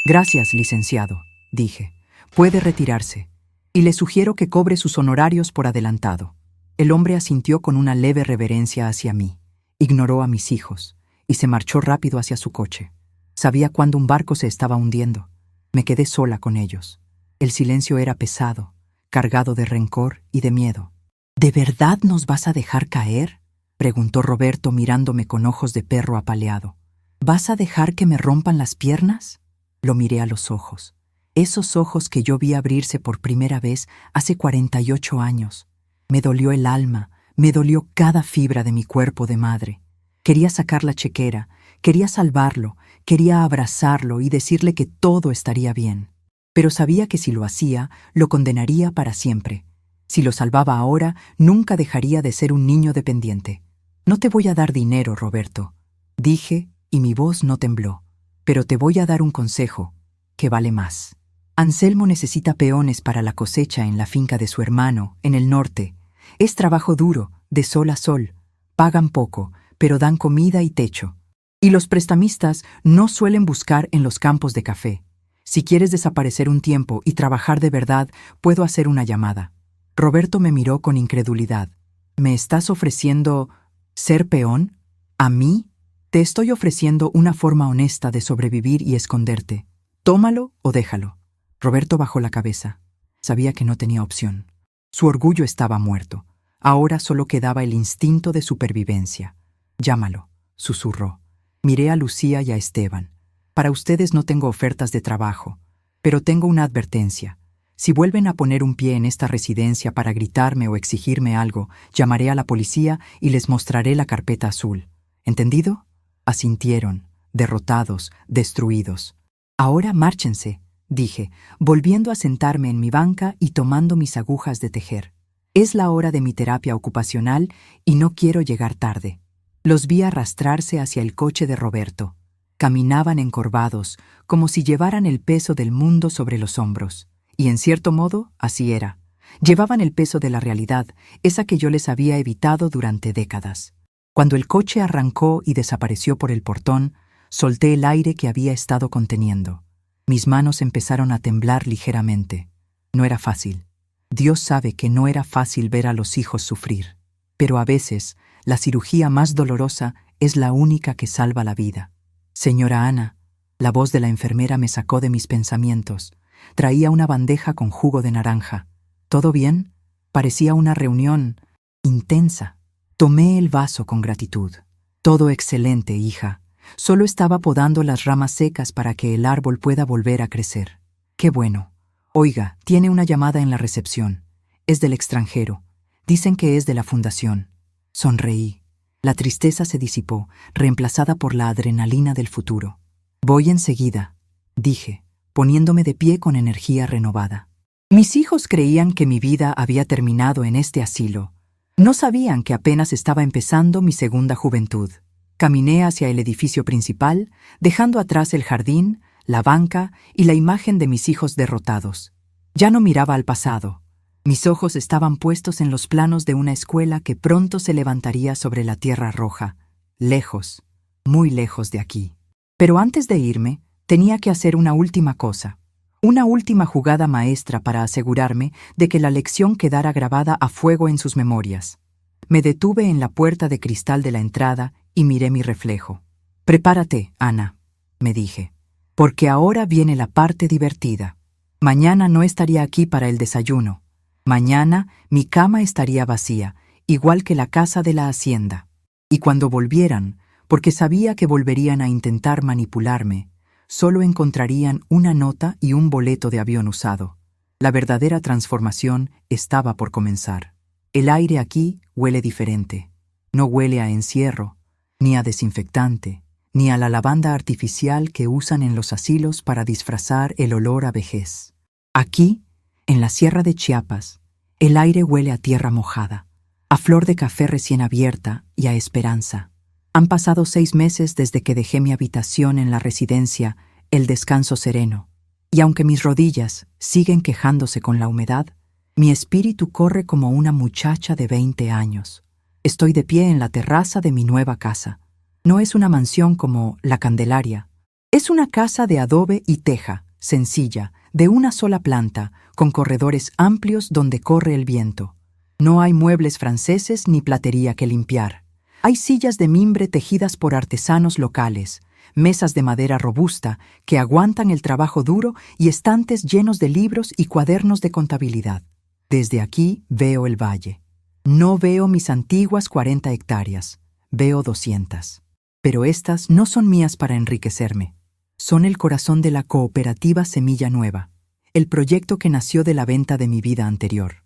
A: Gracias, licenciado, dije. Puede retirarse. Y le sugiero que cobre sus honorarios por adelantado. El hombre asintió con una leve reverencia hacia mí. Ignoró a mis hijos y se marchó rápido hacia su coche. Sabía cuándo un barco se estaba hundiendo. Me quedé sola con ellos. El silencio era pesado, cargado de rencor y de miedo. ¿De verdad nos vas a dejar caer?, preguntó Roberto mirándome con ojos de perro apaleado. ¿Vas a dejar que me rompan las piernas? Lo miré a los ojos. Esos ojos que yo vi abrirse por primera vez hace 48 años. Me dolió el alma, me dolió cada fibra de mi cuerpo de madre. Quería sacar la chequera, quería salvarlo, quería abrazarlo y decirle que todo estaría bien. Pero sabía que si lo hacía, lo condenaría para siempre. Si lo salvaba ahora, nunca dejaría de ser un niño dependiente. No te voy a dar dinero, Roberto, dije, y mi voz no tembló. Pero te voy a dar un consejo, que vale más. Anselmo necesita peones para la cosecha en la finca de su hermano, en el norte. Es trabajo duro, de sol a sol. Pagan poco, pero dan comida y techo. Y los prestamistas no suelen buscar en los campos de café. Si quieres desaparecer un tiempo y trabajar de verdad, puedo hacer una llamada. Roberto me miró con incredulidad. ¿Me estás ofreciendo ser peón? ¿A mí? Te estoy ofreciendo una forma honesta de sobrevivir y esconderte. Tómalo o déjalo. Roberto bajó la cabeza. Sabía que no tenía opción. Su orgullo estaba muerto. Ahora solo quedaba el instinto de supervivencia. Llámalo, susurró. Miré a Lucía y a Esteban. Para ustedes no tengo ofertas de trabajo, pero tengo una advertencia. Si vuelven a poner un pie en esta residencia para gritarme o exigirme algo, llamaré a la policía y les mostraré la carpeta azul. ¿Entendido? Asintieron, derrotados, destruidos. Ahora márchense, dije, volviendo a sentarme en mi banca y tomando mis agujas de tejer. Es la hora de mi terapia ocupacional y no quiero llegar tarde. Los vi arrastrarse hacia el coche de Roberto. Caminaban encorvados, como si llevaran el peso del mundo sobre los hombros. Y en cierto modo, así era. Llevaban el peso de la realidad, esa que yo les había evitado durante décadas. Cuando el coche arrancó y desapareció por el portón, solté el aire que había estado conteniendo. Mis manos empezaron a temblar ligeramente. No era fácil. Dios sabe que no era fácil ver a los hijos sufrir. Pero a veces, la cirugía más dolorosa es la única que salva la vida. Señora Ana, la voz de la enfermera me sacó de mis pensamientos. Traía una bandeja con jugo de naranja. ¿Todo bien? Parecía una reunión intensa. Tomé el vaso con gratitud. Todo excelente, hija. Solo estaba podando las ramas secas para que el árbol pueda volver a crecer. Qué bueno. Oiga, tiene una llamada en la recepción. Es del extranjero. Dicen que es de la fundación. Sonreí. La tristeza se disipó, reemplazada por la adrenalina del futuro. Voy enseguida, dije, poniéndome de pie con energía renovada. Mis hijos creían que mi vida había terminado en este asilo. No sabían que apenas estaba empezando mi segunda juventud. Caminé hacia el edificio principal, dejando atrás el jardín, la banca y la imagen de mis hijos derrotados. Ya no miraba al pasado. Mis ojos estaban puestos en los planos de una escuela que pronto se levantaría sobre la tierra roja, lejos, muy lejos de aquí. Pero antes de irme, tenía que hacer una última cosa, una última jugada maestra para asegurarme de que la lección quedara grabada a fuego en sus memorias. Me detuve en la puerta de cristal de la entrada y miré mi reflejo. «Prepárate, Ana», me dije, «porque ahora viene la parte divertida. Mañana no estaría aquí para el desayuno. Mañana mi cama estaría vacía, igual que la casa de la hacienda. Y cuando volvieran, porque sabía que volverían a intentar manipularme, solo encontrarían una nota y un boleto de avión usado. La verdadera transformación estaba por comenzar. El aire aquí huele diferente. No huele a encierro, ni a desinfectante, ni a la lavanda artificial que usan en los asilos para disfrazar el olor a vejez. Aquí, en la Sierra de Chiapas, el aire huele a tierra mojada, a flor de café recién abierta y a esperanza. Han pasado 6 meses desde que dejé mi habitación en la residencia, el descanso sereno, y aunque mis rodillas siguen quejándose con la humedad, mi espíritu corre como una muchacha de 20 años. Estoy de pie en la terraza de mi nueva casa. No es una mansión como La Candelaria. Es una casa de adobe y teja, sencilla, de una sola planta, con corredores amplios donde corre el viento. No hay muebles franceses ni platería que limpiar. Hay sillas de mimbre tejidas por artesanos locales, mesas de madera robusta que aguantan el trabajo duro y estantes llenos de libros y cuadernos de contabilidad. Desde aquí veo el valle. No veo mis antiguas 40 hectáreas, veo 200. Pero estas no son mías para enriquecerme. Son el corazón de la cooperativa Semilla Nueva, el proyecto que nació de la venta de mi vida anterior.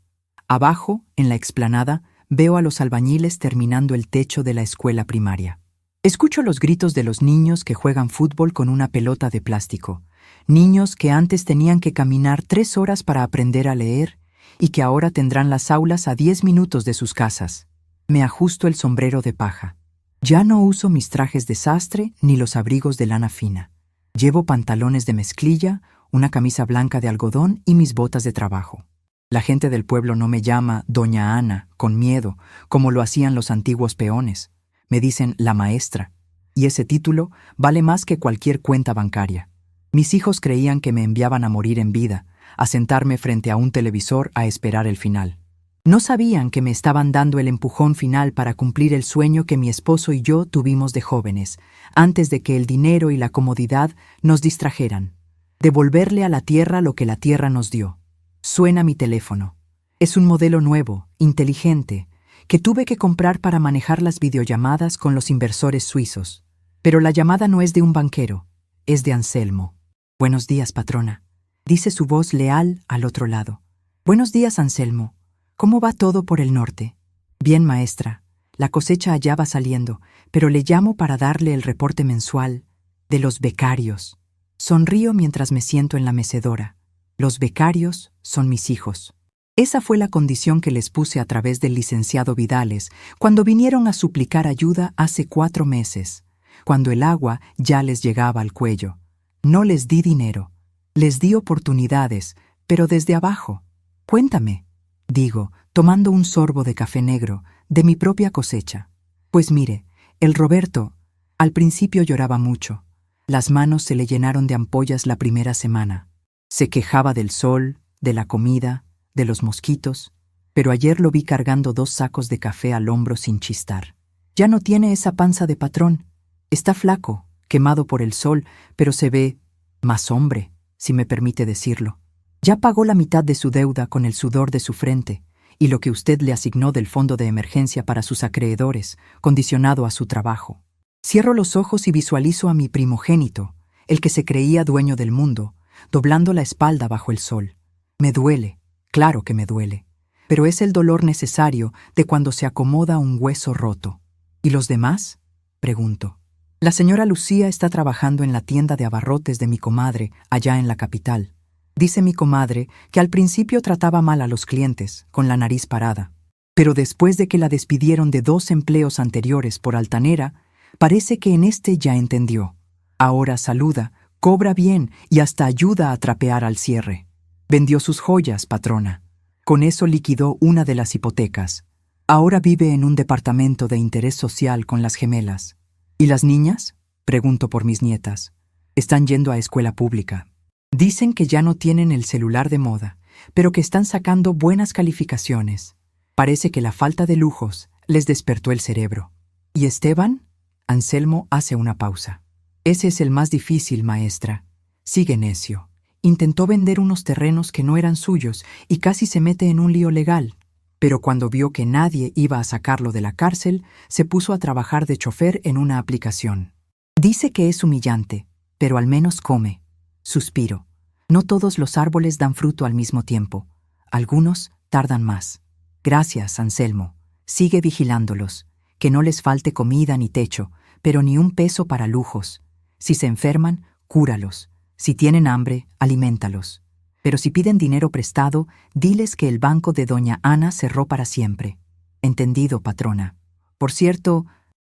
A: Abajo, en la explanada, veo a los albañiles terminando el techo de la escuela primaria. Escucho los gritos de los niños que juegan fútbol con una pelota de plástico, niños que antes tenían que caminar 3 horas para aprender a leer y que ahora tendrán las aulas a 10 minutos de sus casas. Me ajusto el sombrero de paja. Ya no uso mis trajes de sastre ni los abrigos de lana fina. Llevo pantalones de mezclilla, una camisa blanca de algodón y mis botas de trabajo. La gente del pueblo no me llama Doña Ana con miedo, como lo hacían los antiguos peones. Me dicen la maestra, y ese título vale más que cualquier cuenta bancaria. Mis hijos creían que me enviaban a morir en vida, a sentarme frente a un televisor a esperar el final. No sabían que me estaban dando el empujón final para cumplir el sueño que mi esposo y yo tuvimos de jóvenes, antes de que el dinero y la comodidad nos distrajeran. Devolverle a la tierra lo que la tierra nos dio. Suena mi teléfono. Es un modelo nuevo, inteligente, que tuve que comprar para manejar las videollamadas con los inversores suizos. Pero la llamada no es de un banquero, es de Anselmo. «Buenos días, patrona», dice su voz leal al otro lado. «Buenos días, Anselmo. ¿Cómo va todo por el norte?» «Bien, maestra. La cosecha allá va saliendo, pero le llamo para darle el reporte mensual de los becarios». Sonrío mientras me siento en la mecedora. Los becarios son mis hijos. Esa fue la condición que les puse a través del licenciado Vidales cuando vinieron a suplicar ayuda hace 4 meses, cuando el agua ya les llegaba al cuello. No les di dinero, les di oportunidades, pero desde abajo. «Cuéntame», digo, tomando un sorbo de café negro, de mi propia cosecha. «Pues mire, el Roberto, al principio lloraba mucho. Las manos se le llenaron de ampollas la primera semana. Se quejaba del sol, de la comida, de los mosquitos, pero ayer lo vi cargando 2 sacos de café al hombro sin chistar. Ya no tiene esa panza de patrón. Está flaco, quemado por el sol, pero se ve más hombre, si me permite decirlo. Ya pagó la mitad de su deuda con el sudor de su frente y lo que usted le asignó del fondo de emergencia para sus acreedores, condicionado a su trabajo. Cierro los ojos y visualizo a mi primogénito, el que se creía dueño del mundo, doblando la espalda bajo el sol. Me duele, claro que me duele, pero es el dolor necesario de cuando se acomoda un hueso roto. ¿Y los demás?, pregunto. La señora Lucía está trabajando en la tienda de abarrotes de mi comadre, allá en la capital. Dice mi comadre que al principio trataba mal a los clientes, con la nariz parada. Pero después de que la despidieron de 2 empleos anteriores por altanera, parece que en este ya entendió. Ahora saluda, cobra bien y hasta ayuda a trapear al cierre. Vendió sus joyas, patrona. Con eso liquidó una de las hipotecas. Ahora vive en un departamento de interés social con las gemelas. ¿Y las niñas?, pregunto por mis nietas. Están yendo a escuela pública. Dicen que ya no tienen el celular de moda, pero que están sacando buenas calificaciones. Parece que la falta de lujos les despertó el cerebro. ¿Y Esteban? Anselmo hace una pausa. Ese es el más difícil, maestra. Sigue necio. Intentó vender unos terrenos que no eran suyos y casi se mete en un lío legal. Pero cuando vio que nadie iba a sacarlo de la cárcel, se puso a trabajar de chofer en una aplicación. Dice que es humillante, pero al menos come. Suspiro. No todos los árboles dan fruto al mismo tiempo. Algunos tardan más. Gracias, Anselmo. Sigue vigilándolos. Que no les falte comida ni techo, pero ni un peso para lujos. Si se enferman, cúralos. Si tienen hambre, aliméntalos. Pero si piden dinero prestado, diles que el banco de doña Ana cerró para siempre. Entendido, patrona. Por cierto,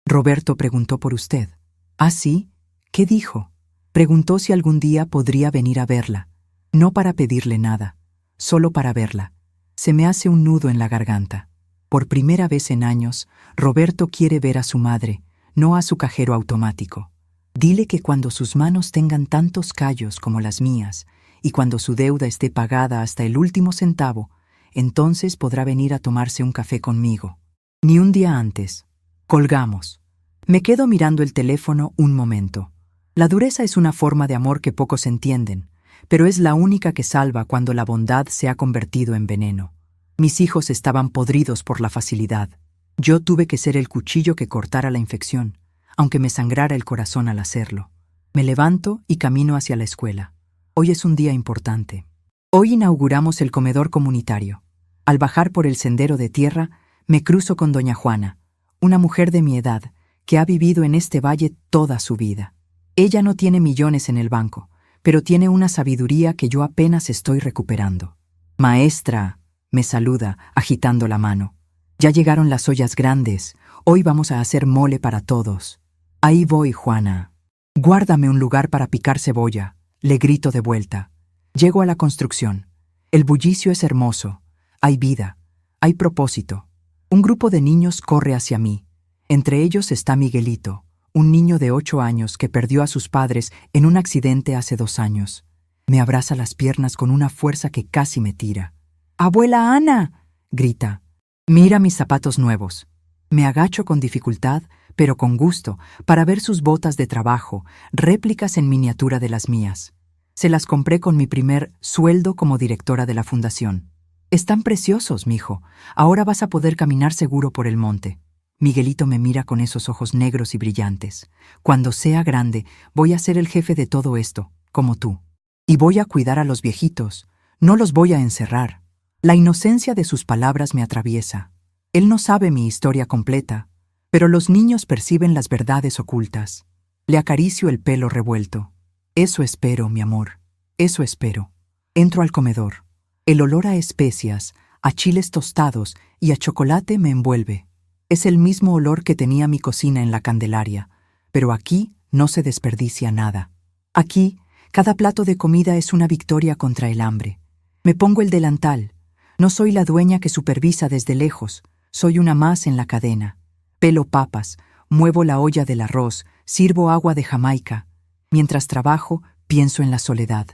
A: Roberto preguntó por usted. ¿Ah, sí? ¿Qué dijo? Preguntó si algún día podría venir a verla. No para pedirle nada, solo para verla. Se me hace un nudo en la garganta. Por primera vez en años, Roberto quiere ver a su madre, no a su cajero automático. Dile que cuando sus manos tengan tantos callos como las mías, y cuando su deuda esté pagada hasta el último centavo, entonces podrá venir a tomarse un café conmigo. Ni un día antes. Colgamos. Me quedo mirando el teléfono un momento. La dureza es una forma de amor que pocos entienden, pero es la única que salva cuando la bondad se ha convertido en veneno. Mis hijos estaban podridos por la facilidad. Yo tuve que ser el cuchillo que cortara la infección, aunque me sangrara el corazón al hacerlo. Me levanto y camino hacia la escuela. Hoy es un día importante. Hoy inauguramos el comedor comunitario. Al bajar por el sendero de tierra, me cruzo con doña Juana, una mujer de mi edad que ha vivido en este valle toda su vida. Ella no tiene millones en el banco, pero tiene una sabiduría que yo apenas estoy recuperando. «Maestra», me saluda, agitando la mano. «Ya llegaron las ollas grandes. Hoy vamos a hacer mole para todos». «Ahí voy, Juana». Guárdame un lugar para picar cebolla, le grito de vuelta. Llego a la construcción. El bullicio es hermoso. Hay vida. Hay propósito. Un grupo de niños corre hacia mí. Entre ellos está Miguelito, un niño de 8 años que perdió a sus padres en un accidente hace 2 años. Me abraza las piernas con una fuerza que casi me tira. ¡Abuela Ana!, grita. Mira mis zapatos nuevos. Me agacho con dificultad, pero con gusto, para ver sus botas de trabajo, réplicas en miniatura de las mías. Se las compré con mi primer sueldo como directora de la fundación. Están preciosos, mijo. Ahora vas a poder caminar seguro por el monte. Miguelito me mira con esos ojos negros y brillantes. Cuando sea grande, voy a ser el jefe de todo esto, como tú. Y voy a cuidar a los viejitos. No los voy a encerrar. La inocencia de sus palabras me atraviesa. Él no sabe mi historia completa, pero los niños perciben las verdades ocultas. Le acaricio el pelo revuelto. Eso espero, mi amor. Eso espero. Entro al comedor. El olor a especias, a chiles tostados y a chocolate me envuelve. Es el mismo olor que tenía mi cocina en la Candelaria, pero aquí no se desperdicia nada. Aquí, cada plato de comida es una victoria contra el hambre. Me pongo el delantal. No soy la dueña que supervisa desde lejos. Soy una más en la cadena. Pelo papas, muevo la olla del arroz, sirvo agua de Jamaica. Mientras trabajo, pienso en la soledad.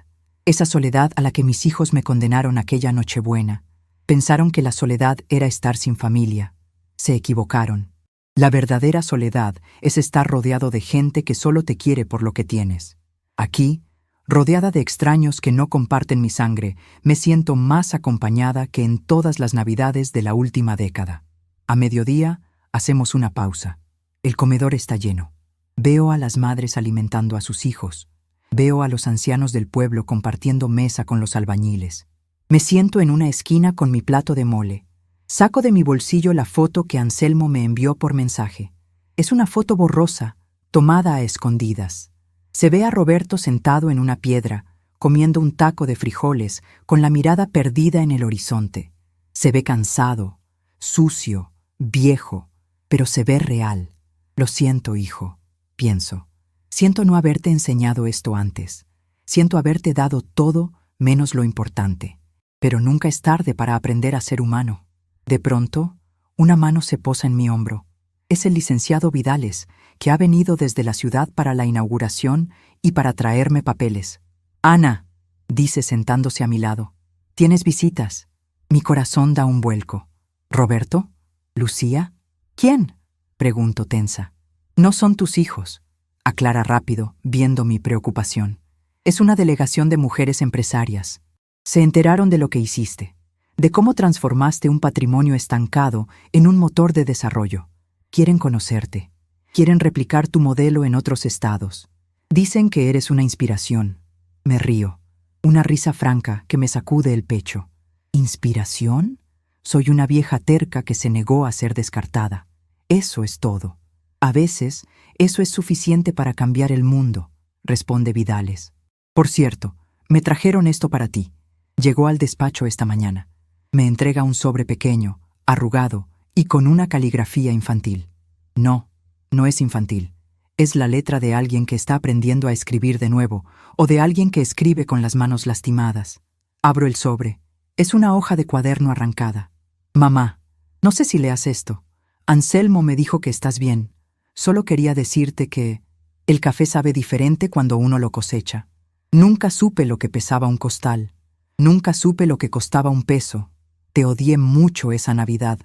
A: Esa soledad a la que mis hijos me condenaron aquella Nochebuena. Pensaron que la soledad era estar sin familia. Se equivocaron. La verdadera soledad es estar rodeado de gente que solo te quiere por lo que tienes. Aquí, rodeada de extraños que no comparten mi sangre, me siento más acompañada que en todas las Navidades de la última década. A mediodía, hacemos una pausa. El comedor está lleno. Veo a las madres alimentando a sus hijos. Veo a los ancianos del pueblo compartiendo mesa con los albañiles. Me siento en una esquina con mi plato de mole. Saco de mi bolsillo la foto que Anselmo me envió por mensaje. Es una foto borrosa, tomada a escondidas. Se ve a Roberto sentado en una piedra, comiendo un taco de frijoles, con la mirada perdida en el horizonte. Se ve cansado, sucio, viejo, pero se ve real. Lo siento, hijo, pienso. Siento no haberte enseñado esto antes. Siento haberte dado todo menos lo importante. Pero nunca es tarde para aprender a ser humano. De pronto, una mano se posa en mi hombro. Es el licenciado Vidales, que ha venido desde la ciudad para la inauguración y para traerme papeles. «Ana», dice sentándose a mi lado, «tienes visitas». Mi corazón da un vuelco. «¿Roberto? ¿Lucía? ¿Quién?», pregunto tensa. «No son tus hijos», aclara rápido, viendo mi preocupación. «Es una delegación de mujeres empresarias. Se enteraron de lo que hiciste, de cómo transformaste un patrimonio estancado en un motor de desarrollo. Quieren conocerte. Quieren replicar tu modelo en otros estados. Dicen que eres una inspiración». Me río. Una risa franca que me sacude el pecho. ¿Inspiración? Soy una vieja terca que se negó a ser descartada. Eso es todo. A veces, eso es suficiente para cambiar el mundo, responde Vidales. Por cierto, me trajeron esto para ti. Llegó al despacho esta mañana. Me entrega un sobre pequeño, arrugado y con una caligrafía infantil. No, no es infantil. Es la letra de alguien que está aprendiendo a escribir de nuevo, o de alguien que escribe con las manos lastimadas. Abro el sobre. Es una hoja de cuaderno arrancada. «Mamá, no sé si leas esto. Anselmo me dijo que estás bien. Solo quería decirte que el café sabe diferente cuando uno lo cosecha. Nunca supe lo que pesaba un costal. Nunca supe lo que costaba un peso. Te odié mucho esa Navidad.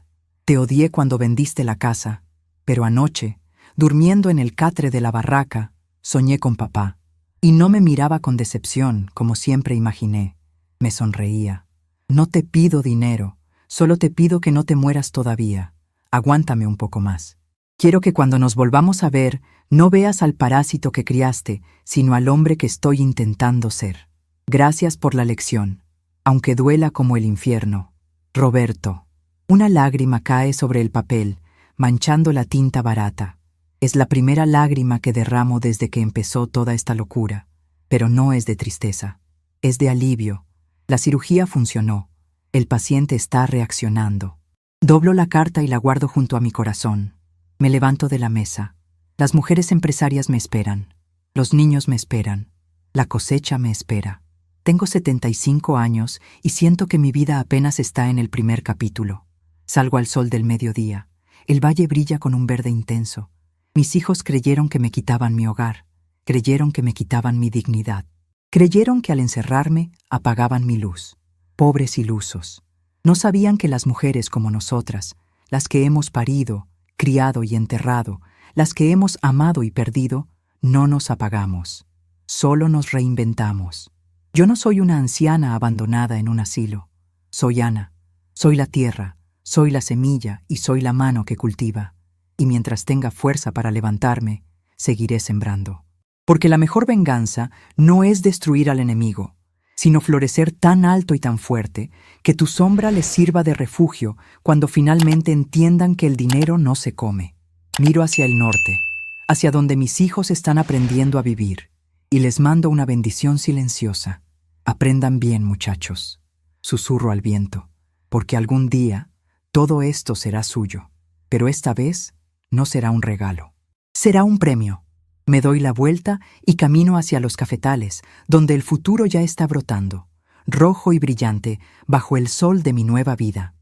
A: Te odié cuando vendiste la casa. Pero anoche, durmiendo en el catre de la barraca, soñé con papá. Y no me miraba con decepción, como siempre imaginé. Me sonreía. No te pido dinero, solo te pido que no te mueras todavía. Aguántame un poco más. Quiero que cuando nos volvamos a ver, no veas al parásito que criaste, sino al hombre que estoy intentando ser. Gracias por la lección, aunque duela como el infierno. Roberto». Una lágrima cae sobre el papel, manchando la tinta barata. Es la primera lágrima que derramo desde que empezó toda esta locura. Pero no es de tristeza, es de alivio. La cirugía funcionó. El paciente está reaccionando. Doblo la carta y la guardo junto a mi corazón. Me levanto de la mesa. Las mujeres empresarias me esperan. Los niños me esperan. La cosecha me espera. Tengo 75 años y siento que mi vida apenas está en el primer capítulo. Salgo al sol del mediodía. El valle brilla con un verde intenso. Mis hijos creyeron que me quitaban mi hogar. Creyeron que me quitaban mi dignidad. Creyeron que al encerrarme apagaban mi luz. Pobres ilusos. No sabían que las mujeres como nosotras, las que hemos parido, criado y enterrado, las que hemos amado y perdido, no nos apagamos. Solo nos reinventamos. Yo no soy una anciana abandonada en un asilo. Soy Ana. Soy la tierra, soy la semilla y soy la mano que cultiva. Y mientras tenga fuerza para levantarme, seguiré sembrando. Porque la mejor venganza no es destruir al enemigo, sino florecer tan alto y tan fuerte que tu sombra les sirva de refugio cuando finalmente entiendan que el dinero no se come. Miro hacia el norte, hacia donde mis hijos están aprendiendo a vivir, y les mando una bendición silenciosa. Aprendan bien, muchachos, susurro al viento, porque algún día todo esto será suyo, pero esta vez no será un regalo, será un premio. Me doy la vuelta y camino hacia los cafetales, donde el futuro ya está brotando, rojo y brillante, bajo el sol de mi nueva vida.